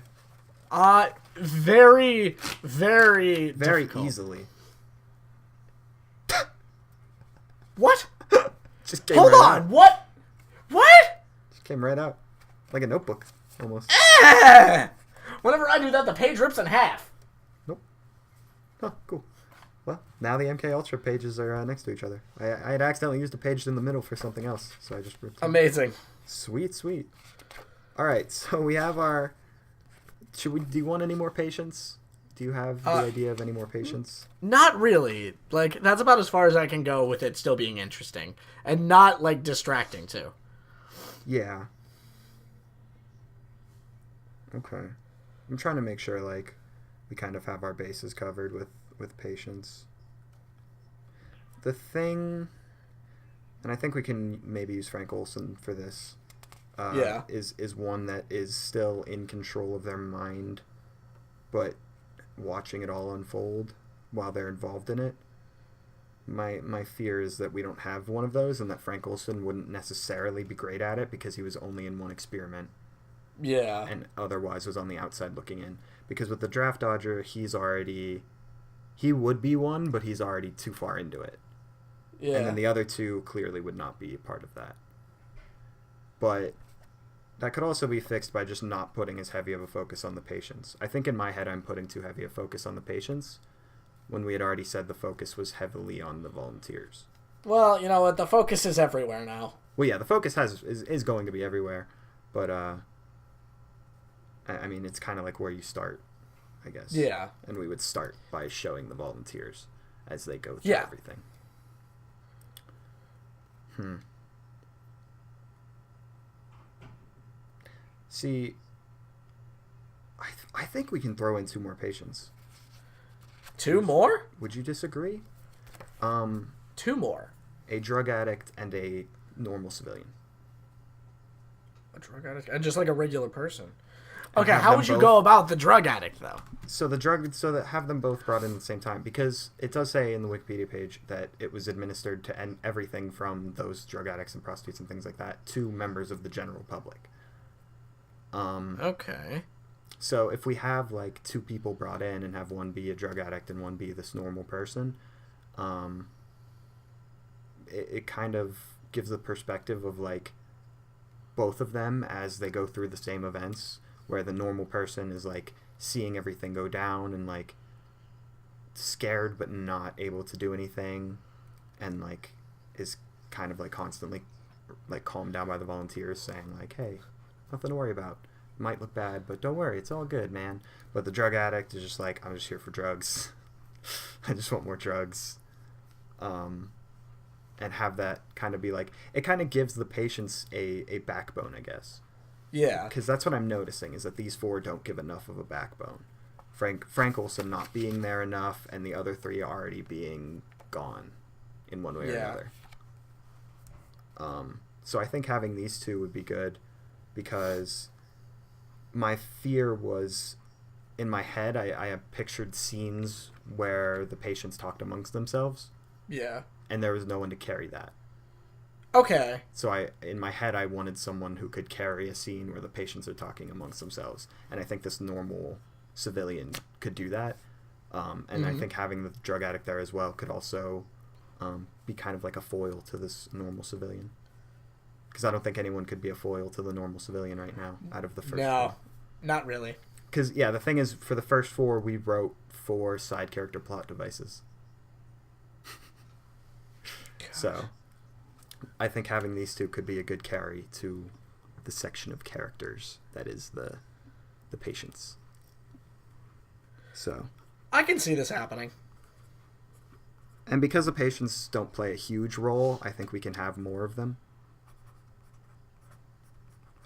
Very, very difficult. Easily. What? Just came Hold right on. out. What? What? Just came right out. Like a notebook, almost. Whenever I do that, the page rips in half. Nope. Oh, cool. Well, now the MK Ultra pages are next to each other. I had accidentally used a page in the middle for something else, so I just ripped it. Amazing. Sweet. All right, so we have our... Do you want any more patients? Do you have the idea of any more patients? Not really. Like, that's about as far as I can go with it still being interesting. And not, like, distracting, too. Yeah. Okay. I'm trying to make sure, like, we kind of have our bases covered with patients. The thing... And I think we can maybe use Frank Olson for this. Is one that is still in control of their mind, but watching it all unfold while they're involved in it. My fear is that we don't have one of those, and that Frank Olson wouldn't necessarily be great at it because he was only in one experiment. Yeah. and otherwise was on the outside looking in. Because with the draft dodger, he would be one, but he's already too far into it. Yeah. And then the other two clearly would not be a part of that. But that could also be fixed by just not putting as heavy of a focus on the patients. I think in my head I'm putting too heavy a focus on the patients when we had already said the focus was heavily on the volunteers. Well, you know what? The focus is everywhere now. Well, yeah, the focus is going to be everywhere, but I mean, it's kind of like where you start, I guess. Yeah. And we would start by showing the volunteers as they go through everything. See, I think we can throw in 2 more patients. 2 more? Would you disagree? 2 more. A drug addict and a normal civilian. A drug addict? And just like a regular person. And Okay, have how them would you both- go about the drug addict, though? So that have them both brought in at the same time, because it does say in the Wikipedia page that it was administered to everything from those drug addicts and prostitutes and things like that to members of the general public. Okay. So if we have like 2 people brought in and have one be a drug addict and one be this normal person, it kind of gives the perspective of like both of them as they go through the same events, where the normal person is like seeing everything go down and like scared but not able to do anything, and like is kind of like constantly like calmed down by the volunteers saying like, hey, nothing to worry about. It might look bad, but don't worry, it's all good, man. But the drug addict is just like, I'm just here for drugs. I just want more drugs. And have that kind of be like, it kind of gives the patients a backbone, I guess. Yeah. Because that's what I'm noticing, is that these 4 don't give enough of a backbone. Frank Olson not being there enough, and the other 3 already being gone in one way or another. So I think having these 2 would be good, because my fear was, in my head, I have pictured scenes where the patients talked amongst themselves, Yeah. and there was no one to carry that. Okay. So in my head, I wanted someone who could carry a scene where the patients are talking amongst themselves, and I think this normal civilian could do that. And I think having the drug addict there as well could also be kind of like a foil to this normal civilian. Because I don't think anyone could be a foil to the normal civilian right now out of the first 4. Not really. Because, yeah, the thing is, for the first 4, we wrote 4 side character plot devices. So, I think having these 2 could be a good carry to the section of characters that is the patients. So, I can see this happening. and because the patients don't play a huge role, I think we can have more of them.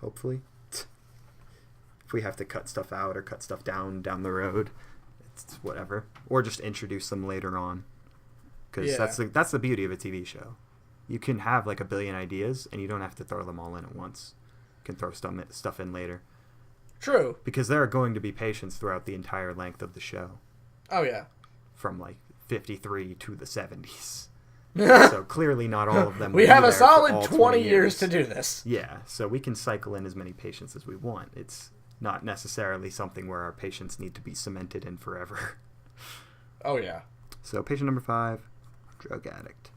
Hopefully. If we have to cut stuff out or cut stuff down the road, it's whatever. Or just introduce them later on. Because that's the beauty of a TV show. You can have like a billion ideas, and you don't have to throw them all in at once. You can throw stuff in later. True. Because there are going to be patients throughout the entire length of the show. Oh, yeah. From like 53 to the 70s. So clearly not all of them We will have be a there for solid all 20 years to do this. Yeah, so we can cycle in as many patients as we want. It's not necessarily something where our patients need to be cemented in forever. Oh, yeah. So patient number 5, drug addict.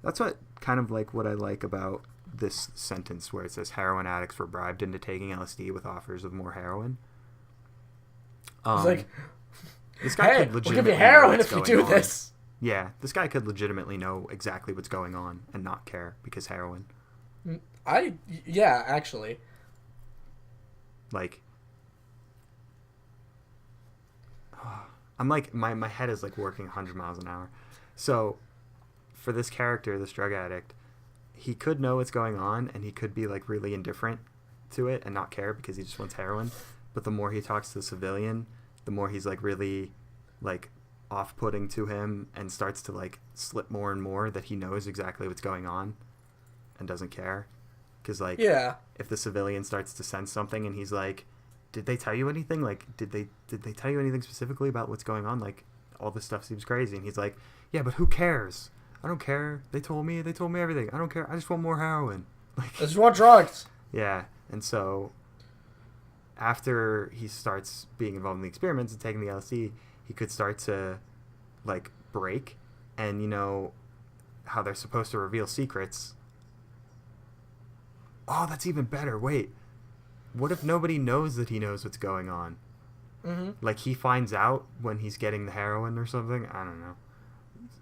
That's what kind of like what I like about this sentence where it says heroin addicts were bribed into taking LSD with offers of more heroin. It's like, this guy hey, could we'll give legitimately you know heroin what's if you going do on. this. Yeah, this guy could legitimately know exactly what's going on and not care because heroin. Yeah, actually. Like, I'm like, my head is like working 100 miles an hour. So, for this character, this drug addict, he could know what's going on and he could be like really indifferent to it and not care because he just wants heroin. But the more he talks to the civilian, the more he's like really like off-putting to him and starts to like slip more and more that he knows exactly what's going on and doesn't care. Because like, Yeah. if the civilian starts to sense something and he's like, did they tell you anything? Like, did they tell you anything specifically about what's going on? Like, all this stuff seems crazy. And he's like, yeah, but who cares? I don't care. They told me everything. I don't care. I just want more heroin. Like, I just want drugs. yeah. And so after he starts being involved in the experiments and taking the LSD, he could start to like break, and you know how they're supposed to reveal secrets. Oh, that's even better. Wait, what if nobody knows that he knows what's going on? Mm-hmm. Like he finds out when he's getting the heroin or something. I don't know.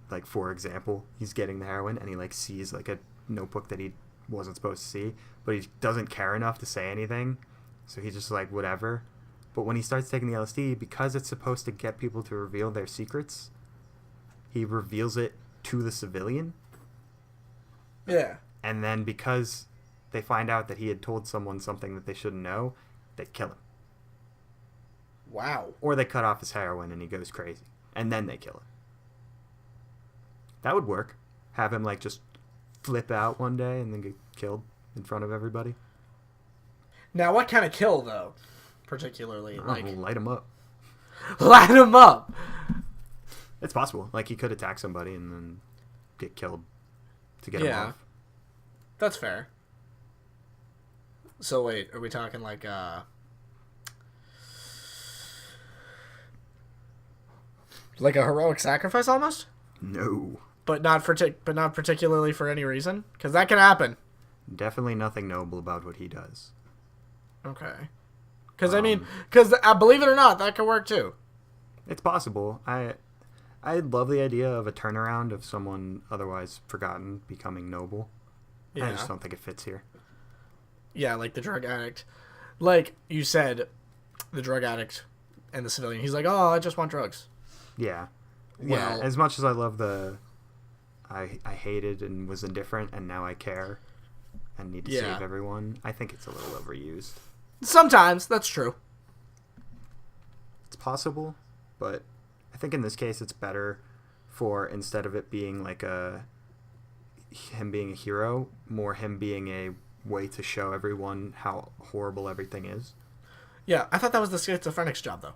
Like for example, he's getting the heroin and he like sees like a notebook that he wasn't supposed to see, but he doesn't care enough to say anything, so he's just like whatever. But when he starts taking the LSD, because it's supposed to get people to reveal their secrets, he reveals it to the civilian. Yeah. And then because they find out that he had told someone something that they shouldn't know, they kill him. Wow. Or they cut off his heroin and he goes crazy. And then they kill him. That would work. Have him like just flip out one day and then get killed in front of everybody. Now, what kind of kill, though? Particularly, like... light him up. Light him up! It's possible. Like, he could attack somebody and then get killed to get him off. That's fair. So, wait, are we talking like, like a heroic sacrifice, almost? No. But not particularly for any reason? Because that can happen. Definitely nothing noble about what he does. Okay. Because, I mean, because believe it or not, that could work, too. It's possible. I love the idea of a turnaround of someone otherwise forgotten becoming noble. Yeah. I just don't think it fits here. Yeah, like the drug addict. Like you said, the drug addict and the civilian. He's like, oh, I just want drugs. Yeah. Well, yeah, as much as I love I hated and was indifferent and now I care and need to save everyone, I think it's a little overused. Sometimes, that's true. It's possible, but I think in this case it's better for, instead of it being like him being a hero, more him being a way to show everyone how horrible everything is. Yeah, I thought that was the schizophrenic's job, though.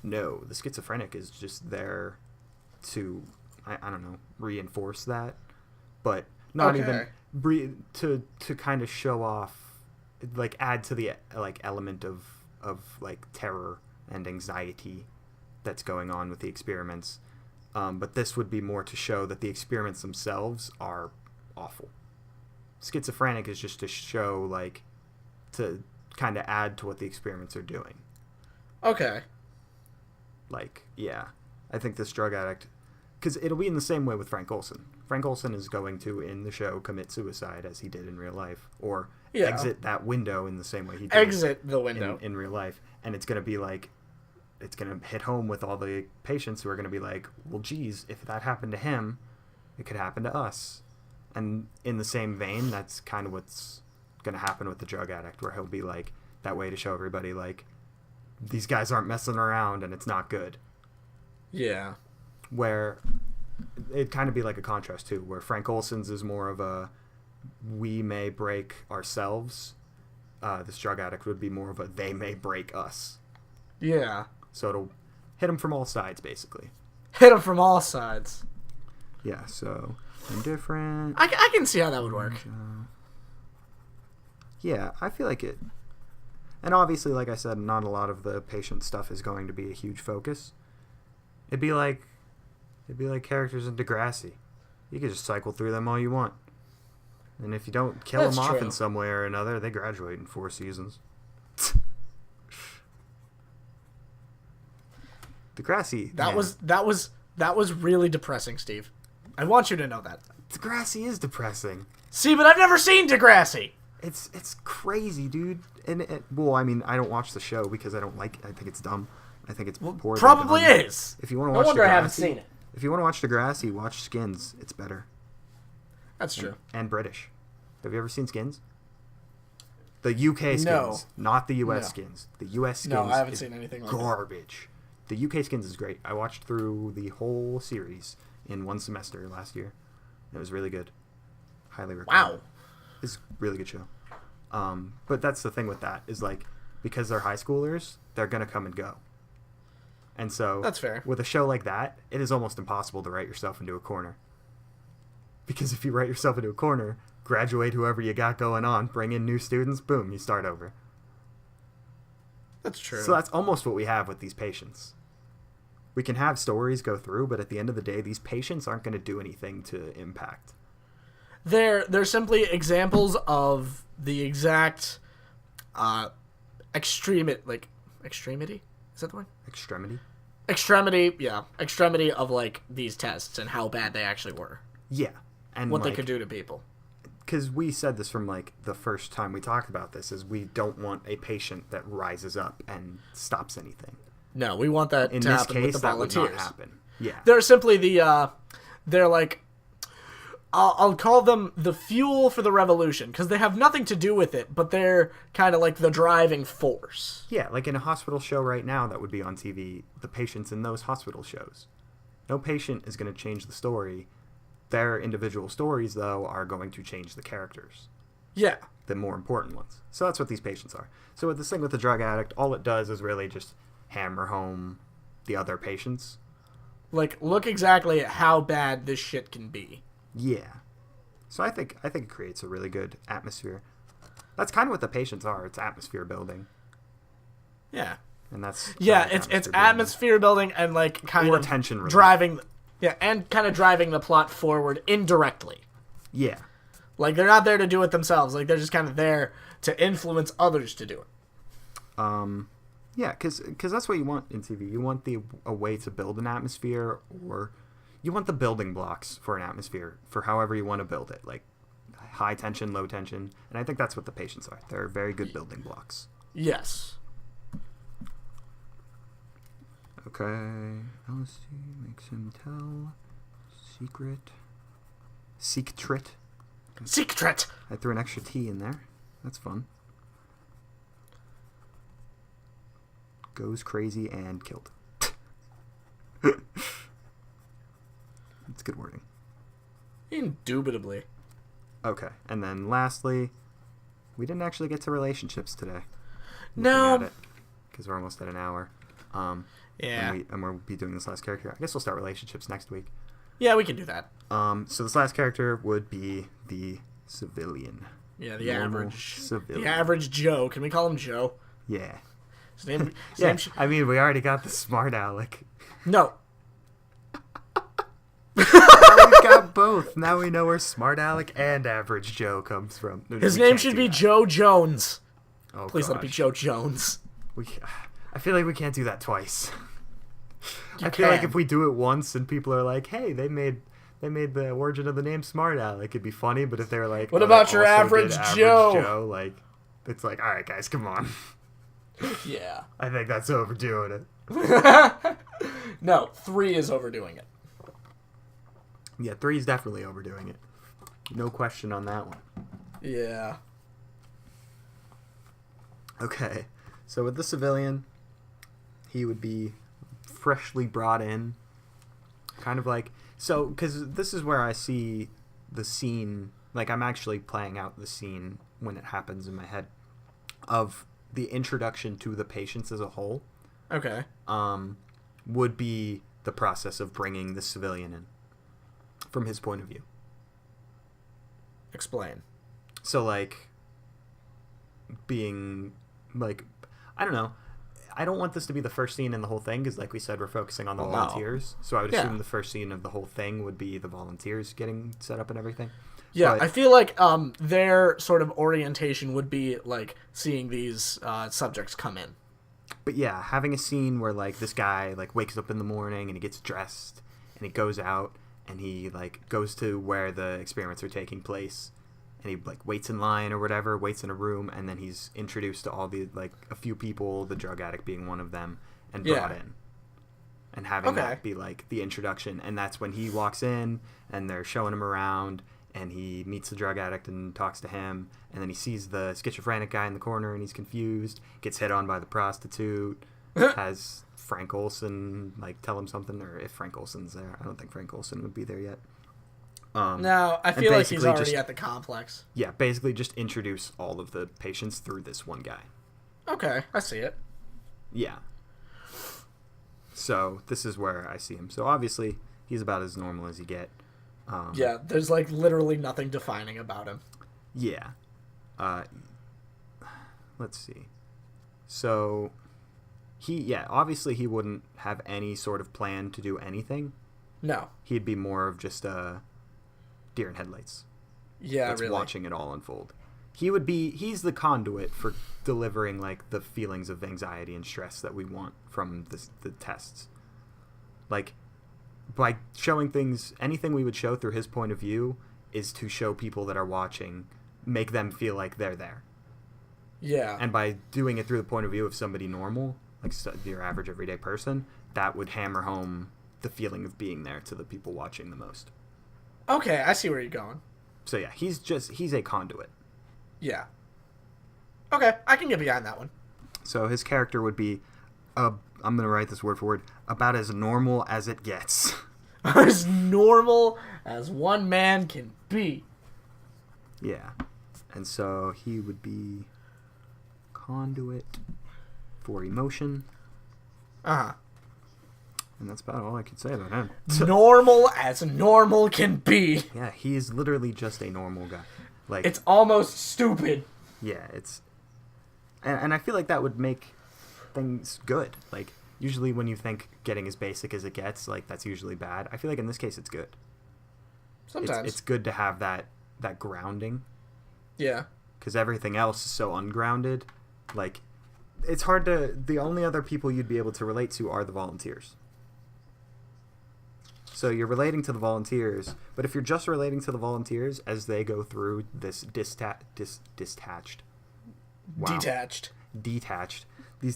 No, the schizophrenic is just there to, I don't know, reinforce that, but not even to kind of show off, like add to the like element of like terror and anxiety that's going on with the experiments. But this would be more to show that the experiments themselves are awful. Schizophrenic is just to show, like, to kind of add to what the experiments are doing. Okay. Like, yeah. I think this drug addict... Because it'll be in the same way with Frank Olson. Frank Olson is going to, in the show, commit suicide as he did in real life. Or exit that window in the same way he did. Exit the window. In real life. And it's going to be like... It's going to hit home with all the patients who are going to be like, well, geez, if that happened to him, it could happen to us. And in the same vein, that's kind of what's going to happen with the drug addict, where he'll be like, that way to show everybody, like, these guys aren't messing around and it's not good. Yeah. Where it'd kind of be like a contrast, too, where Frank Olson's is more of a, we may break ourselves. This drug addict would be more of a, they may break us. Yeah. So it'll hit him from all sides, basically. Hit him from all sides. Yeah, so... indifferent. I can see how that would work. Yeah, I feel like it. And obviously, like I said, not a lot of the patient stuff is going to be a huge focus. It'd be like characters in Degrassi. You could just cycle through them all you want. And if you don't kill them off in some way or another, they graduate in 4 seasons. Degrassi. That was really depressing, Steve. I want you to know that. Degrassi is depressing. See, but I've never seen Degrassi. It's crazy, dude. And well, I mean, I don't watch the show because I don't like it. I think it's dumb. I think it's poor. Probably is. If you want to watch no wonder Degrassi, I haven't seen it. If you want to watch Degrassi, watch Skins. It's better. That's true. And British. Have you ever seen Skins? The UK Skins, not the US Skins. The US Skins. No, I haven't seen anything like garbage. The UK Skins is great. I watched through the whole series in 1 semester last year. It was really good. Highly recommend. Wow. It's a really good show. But that's the thing with that, is like, because they're high schoolers, they're going to come and go. And so, that's fair. With a show like that, it is almost impossible to write yourself into a corner. Because if you write yourself into a corner, graduate whoever you got going on, bring in new students, boom, you start over. That's true. So that's almost what we have with these patients. We can have stories go through, but at the end of the day, these patients aren't going to do anything to impact. They're simply examples of the exact extremity. Is that the word? Extremity? Extremity of, like, these tests and how bad they actually were. Yeah. And what like, they could do to people. Because we said this from, like, the first time we talked about this, is we don't want a patient that rises up and stops anything. No, we want that In to this happen case, with the that would volunteers. not happen. Yeah. They're simply they're like, I'll call them the fuel for the revolution, because they have nothing to do with it, but they're kind of like the driving force. Yeah, like in a hospital show right now that would be on TV, the patients in those hospital shows. No patient is going to change the story. Their individual stories, though, are going to change the characters. Yeah. The more important ones. So that's what these patients are. So with this thing with the drug addict, all it does is really just hammer home the other patients. Like, look exactly at how bad this shit can be. Yeah. So I think it creates a really good atmosphere. That's kind of what the patients are. It's atmosphere building. Yeah. And that's it's atmosphere building and, like, kind or of tension relief. driving and kind of driving the plot forward indirectly. Yeah. Like, they're not there to do it themselves. Like, they're just kind of there to influence others to do it. Yeah, because that's what you want in TV. You want a way to build an atmosphere, or you want the building blocks for an atmosphere for however you want to build it, like high tension, low tension, and I think that's what the patients are. They're very good building blocks. Yes. Okay, LSD makes him tell secret. I threw an extra T in there. That's fun. Goes crazy and killed. It's good wording. Indubitably. Okay, and then lastly, we didn't actually get to relationships today. No. Because we're almost at an hour. Yeah. And we'll be doing this last character. I guess we'll start relationships next week. Yeah, we can do that. So this last character would be the civilian. Yeah, the Normal average. civilian. The average Joe. Can we call him Joe? Yeah. His name. I mean, we already got the smart aleck. No. Now we've got both. Now we know where smart aleck and average Joe comes from. His name should be Joe Jones. Oh, Please let it be Joe Jones. I feel like we can't do that twice. You I feel like can. if we do it once and people are like, "Hey, they made the origin of the name Smart Aleck," it'd be funny. But if they're like, What "Oh, about they your also average did Joe?" Like, it's like, all right, guys, come on. Yeah. I think that's overdoing it. No, 3 is overdoing it. Yeah, 3 is definitely overdoing it. No question on that one. Yeah. Okay, so with the civilian, he would be freshly brought in, kind of like, so, because this is where I see the scene, like I'm actually playing out the scene when it happens in my head, of the introduction to the patients as a whole. Okay. Would be the process of bringing the civilian in, from his point of view. Explain. So, like, being, like, I don't know. I don't want this to be the first scene in the whole thing, because, like we said, we're focusing on the volunteers. So I would assume the first scene of the whole thing would be the volunteers getting set up and everything. Yeah, But, I feel like their sort of orientation would be, like, seeing these subjects come in. but yeah, having a scene where, like, this guy, like, wakes up in the morning and he gets dressed and he goes out and he, like, goes to where the experiments are taking place. And he, like, waits in line or whatever, waits in a room, and then he's introduced to all the, like, a few people, the drug addict being one of them, and brought in. And having that be, like, the introduction. And that's when he walks in, and they're showing him around, and he meets the drug addict and talks to him, and then he sees the schizophrenic guy in the corner, and he's confused, gets hit on by the prostitute, has Frank Olson, like, tell him something, or if Frank Olson's there. I don't think Frank Olson would be there yet. No, I feel like he's already at the complex. Yeah, basically just introduce all of the patients through this one guy. Okay, I see it. Yeah. So this is where I see him. So obviously he's about as normal as you get. Yeah, there's like literally nothing defining about him. Yeah. Let's see. So Obviously he wouldn't have any sort of plan to do anything. No. He'd be more of just a deer in headlights. Yeah, That's really. watching it all unfold. He's the conduit for delivering like the feelings of anxiety and stress that we want from the tests. Like, by showing things, anything we would show through his point of view is to show people that are watching, make them feel like they're there. Yeah. And by doing it through the point of view of somebody normal, like your average everyday person, that would hammer home the feeling of being there to the people watching the most. Okay, I see where you're going. So yeah, he's a conduit. Yeah. Okay, I can get behind that one. So his character would be, I'm going to write this word for word, about as normal as it gets. As normal as one man can be. Yeah. And so he would be conduit for emotion. Uh-huh. And that's about all I could say about him. Normal as normal can be. Yeah, he's literally just a normal guy. Like, It's almost stupid. yeah, it's... And I feel like that would make things good. Like, usually when you think getting as basic as it gets, like, that's usually bad. I feel like in this case it's good. Sometimes. It's good to have that grounding. Yeah. Because everything else is so ungrounded. Like, it's hard to... The only other people you'd be able to relate to are the volunteers. So you're relating to the volunteers, but if you're just relating to the volunteers as they go through this detached, these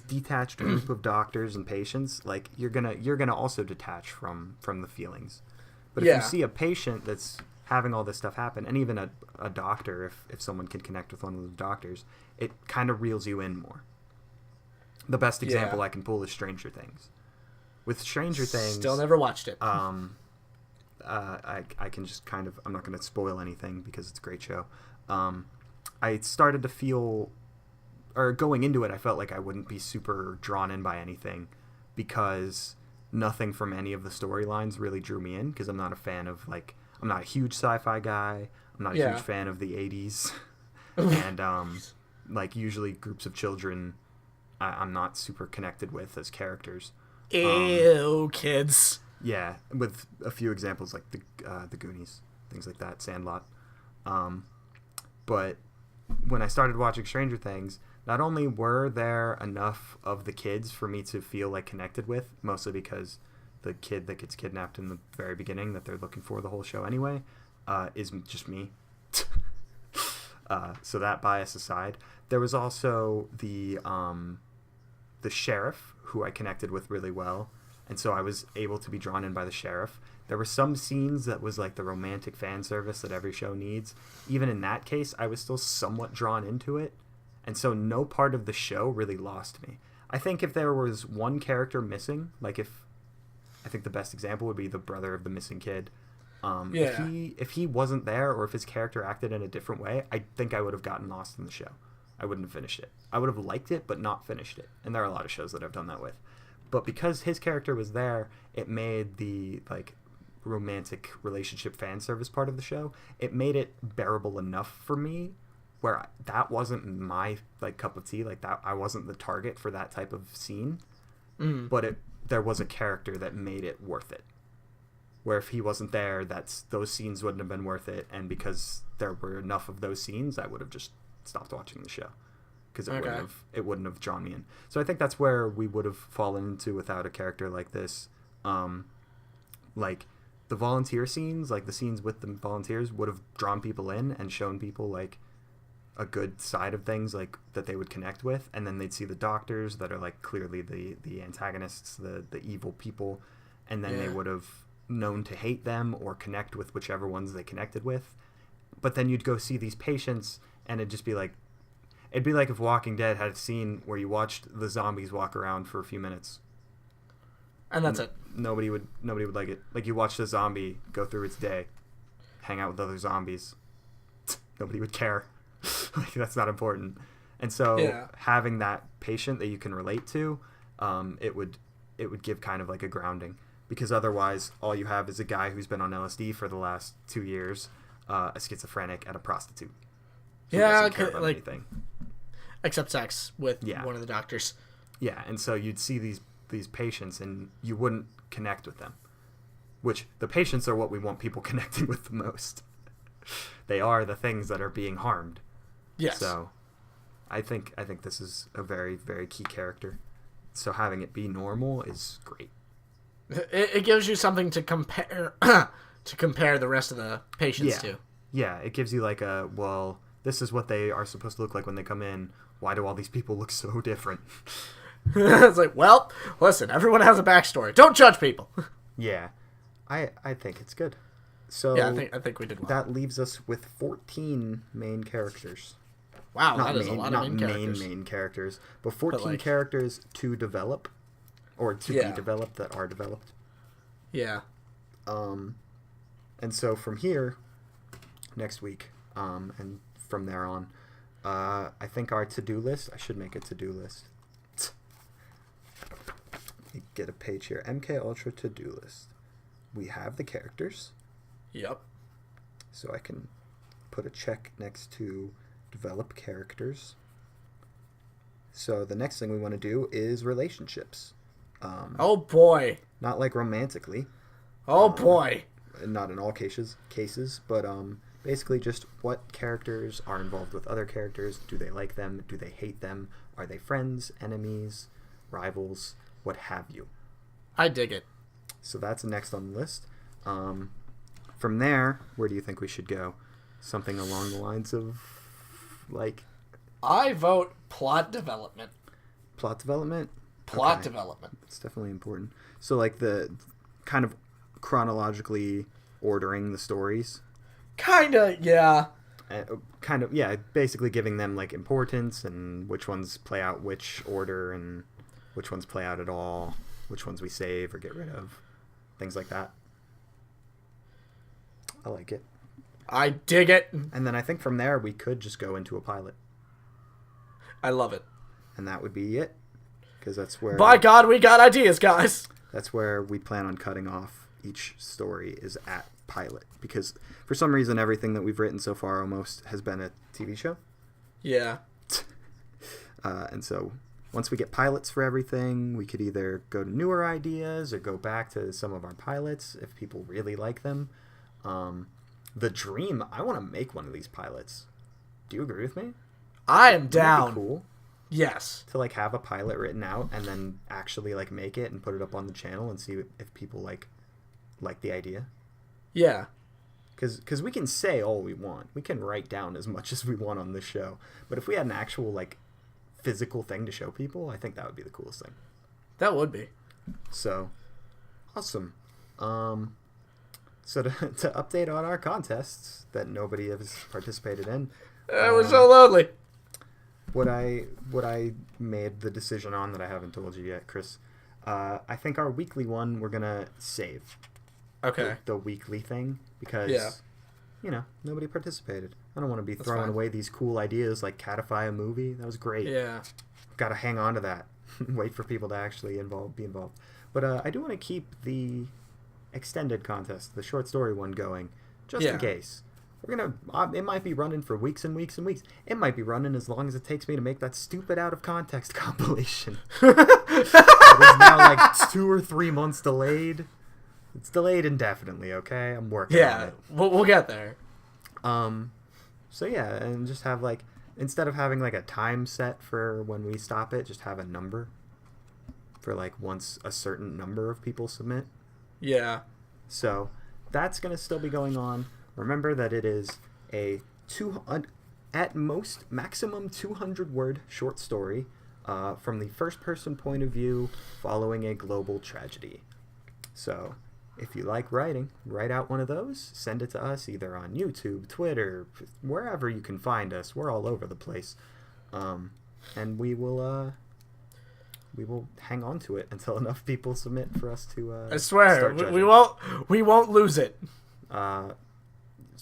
detached group of doctors and patients, like you're gonna also detach from the feelings. But if you see a patient that's having all this stuff happen, and even a doctor, if someone can connect with one of those doctors, it kind of reels you in more. The best example I can pull is Stranger Things. With Stranger Things... Still never watched it. I can just kind of... I'm not going to spoil anything because it's a great show. I started to feel... Or going into it, I felt like I wouldn't be super drawn in by anything because nothing from any of the storylines really drew me in, because I'm not a fan of, like... I'm not a huge sci-fi guy. I'm not a huge fan of the 80s. And, like, usually groups of children I'm not super connected with as characters. Ew, kids. Yeah, with a few examples like the Goonies, things like that, Sandlot. But when I started watching Stranger Things, not only were there enough of the kids for me to feel like connected with, mostly because the kid that gets kidnapped in the very beginning that they're looking for the whole show anyway, is just me. So that bias aside, there was also the sheriff, who I connected with really well, and so I was able to be drawn in by the sheriff. There were some scenes that was like the romantic fan service that every show needs. Even in that case, I was still somewhat drawn into it, and so no part of the show really lost me. I think if there was one character missing, like I think the best example would be the brother of the missing kid. If he wasn't there, or if his character acted in a different way, I think I would have gotten lost in the show. I wouldn't have finished it. I would have liked it, but not finished it. And there are a lot of shows that I've done that with. But because his character was there, it made the, like, romantic relationship fan service part of the show, it made it bearable enough for me where that wasn't my, like, cup of tea. Like, that I wasn't the target for that type of scene. But there was a character that made it worth it. Where if he wasn't there, those scenes wouldn't have been worth it. And because there were enough of those scenes, I would have just stopped watching the show because it wouldn't have drawn me in. So I think that's where we would have fallen into without a character like this. Like the volunteer scenes, like the scenes with the volunteers, would have drawn people in and shown people like a good side of things, like that they would connect with, and then they'd see the doctors that are like clearly the antagonists, the evil people, and then they would have known to hate them or connect with whichever ones they connected with. But then you'd go see these patients, and it'd be like if Walking Dead had a scene where you watched the zombies walk around for a few minutes, and that's it. Nobody would like it. Like, you watched a zombie go through its day, hang out with other zombies. Nobody would care. Like, that's not important. And so having that patient that you can relate to, it would give kind of like a grounding, because otherwise all you have is a guy who's been on LSD for the last 2 years, a schizophrenic, and a prostitute. Yeah, like anything. Except sex with one of the doctors. Yeah, and so you'd see these patients and you wouldn't connect with them. Which the patients are what we want people connecting with the most. They are the things that are being harmed. Yes. So I think this is a very, very key character. So having it be normal is great. It gives you something to compare to compare the rest of the patients to. Yeah, it gives you like this is what they are supposed to look like when they come in. Why do all these people look so different? It's like, well, listen, everyone has a backstory. Don't judge people. Yeah. I think it's good. So yeah, I think we did well. That leaves us with 14 main characters. Wow, that is a lot of main characters. Not main characters, but 14 like, characters to develop, or to be developed that are developed. Yeah. And so from here, next week, and from there on, I think our to-do list, I should make a to-do list. Get a page here. MK Ultra to-do list. We have the characters. Yep. So I can put a check next to develop characters. So the next thing we want to do is relationships. Oh boy. Not like romantically. Oh boy. Not in all cases, but basically just what characters are involved with other characters. Do they like them? Do they hate them? Are they friends, enemies, rivals, what have you? I dig it. So that's next on the list. From there, where do you think we should go? Something along the lines of, like... I vote plot development. Plot development? Plot development. It's definitely important. So, like, the kind of chronologically ordering the stories? Kinda, yeah. Basically giving them, like, importance and which ones play out which order and which ones play out at all, which ones we save or get rid of. Things like that. I like it. I dig it. And then I think from there we could just go into a pilot. I love it. And that would be it. Because that's where... By God, we got ideas, guys! That's where we plan on cutting off each story is at pilot. Because for some reason everything that we've written so far almost has been a TV show. Yeah. And so... Once we get pilots for everything, we could either go to newer ideas or go back to some of our pilots if people really like them. The dream, I want to make one of these pilots. Do you agree with me? I am down. That'd be cool. Yes. To like have a pilot written out and then actually like make it and put it up on the channel and see if people like the idea. Yeah. Because we can say all we want. We can write down as much as we want on this show. But if we had an actual like physical thing to show people, I think that would be the coolest thing. That would be. So, awesome. So to update on our contests that nobody has participated in. It was so lonely. What I made the decision on that I haven't told you yet, Chris. I think our weekly one we're gonna save. Okay. The weekly thing because nobody participated. I don't want to be throwing away these cool ideas like Catify a movie. That was great. Yeah. Got to hang on to that. Wait for people to actually be involved. But I do want to keep the extended contest, the short story one, going, just in case. We're gonna. It might be running for weeks and weeks and weeks. It might be running as long as it takes me to make that stupid out of context compilation. It is now like 2 or 3 months delayed. It's delayed indefinitely. Okay, I'm working on it. We'll get there. So yeah, and just have like, instead of having like a time set for when we stop it, just have a number for like once a certain number of people submit. Yeah. So that's going to still be going on. Remember that it is a at most maximum 200 word short story from the first person point of view following a global tragedy. So if you like writing, write out one of those, send it to us either on YouTube, Twitter, wherever you can find us. We're all over the place. And we will hang on to it until enough people submit for us to I swear, we won't lose it.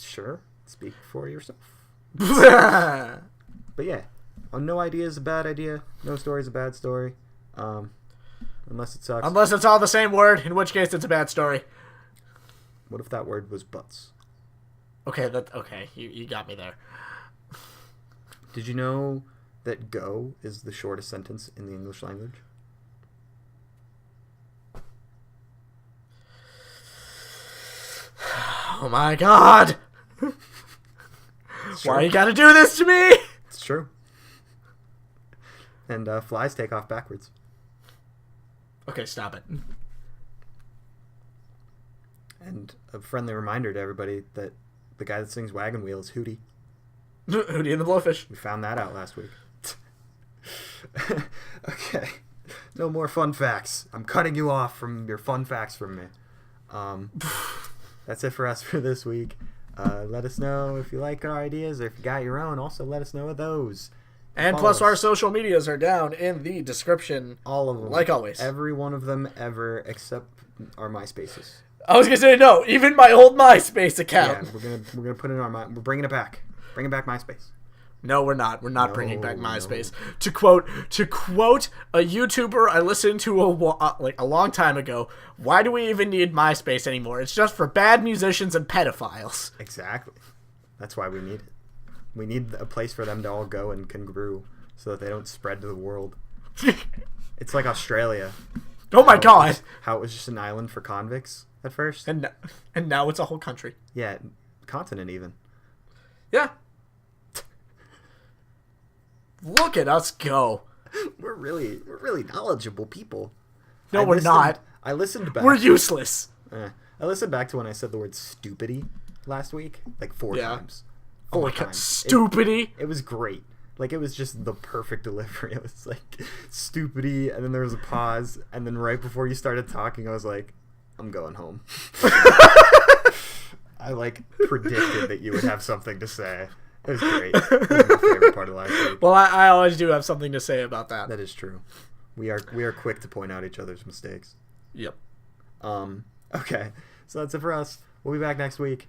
Sure. Speak for yourself. But But yeah, no idea is a bad idea. No story is a bad story. Unless it sucks. unless it's all the same word, in which case it's a bad story. What if that word was butts? Okay, you got me there. Did you know that go is the shortest sentence in the English language? Oh my god! Why you gotta do this to me? It's true. And flies take off backwards. Okay, stop it. And a friendly reminder to everybody that the guy that sings Wagon Wheel is Hootie. Hootie and the Blowfish. We found that out last week. Okay. No more fun facts. I'm cutting you off from your fun facts from me. That's it for us for this week. Let us know if you like our ideas or if you got your own. Also, let us know of those. And Follow plus, us. our social medias are down in the description. All of them. Like always. Every one of them ever except our MySpaces. I was gonna say no. Even my old MySpace account. Yeah, we're gonna put it on we're bringing it back. Bringing back MySpace. No, we're not. We're not bringing back MySpace. No. To quote a YouTuber I listened to a long time ago, why do we even need MySpace anymore? It's just for bad musicians and pedophiles. Exactly. That's why we need it. We need a place for them to all go and congrew so that they don't spread to the world. It's like Australia. Oh my god. How it was just an island for convicts at first. And now it's a whole country. Yeah, continent even. Yeah. Look at us go. We're really knowledgeable people. No, we're not. I listened back. We're useless. I listened back to when I said the word stupidity last week, like 4 times. 4 times. Stupidity. It was great. Like, it was just the perfect delivery. It was like, stupidity, and then there was a pause, and then right before you started talking, I was like, I'm going home. I, predicted that you would have something to say. It was great. It was my favorite part of last week. Well, I always do have something to say about that. That is true. We are quick to point out each other's mistakes. Yep. Okay. So that's it for us. We'll be back next week.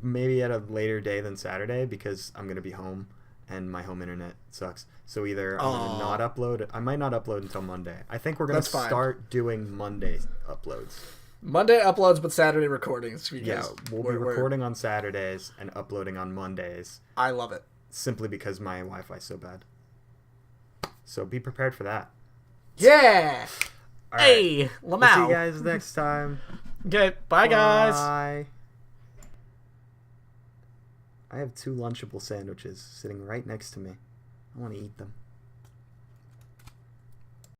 Maybe at a later day than Saturday because I'm going to be home and my home internet sucks. So either I'm going to not upload. I might not upload until Monday. I think we're going to start doing Monday uploads. Monday uploads, but Saturday recordings. Yeah, we'll be recording on Saturdays and uploading on Mondays. I love it. Simply because my Wi-Fi is so bad. So be prepared for that. Yeah! All hey, right. Lamau. We'll see you guys next time. Okay, bye guys. Bye. I have 2 Lunchable sandwiches sitting right next to me. I want to eat them.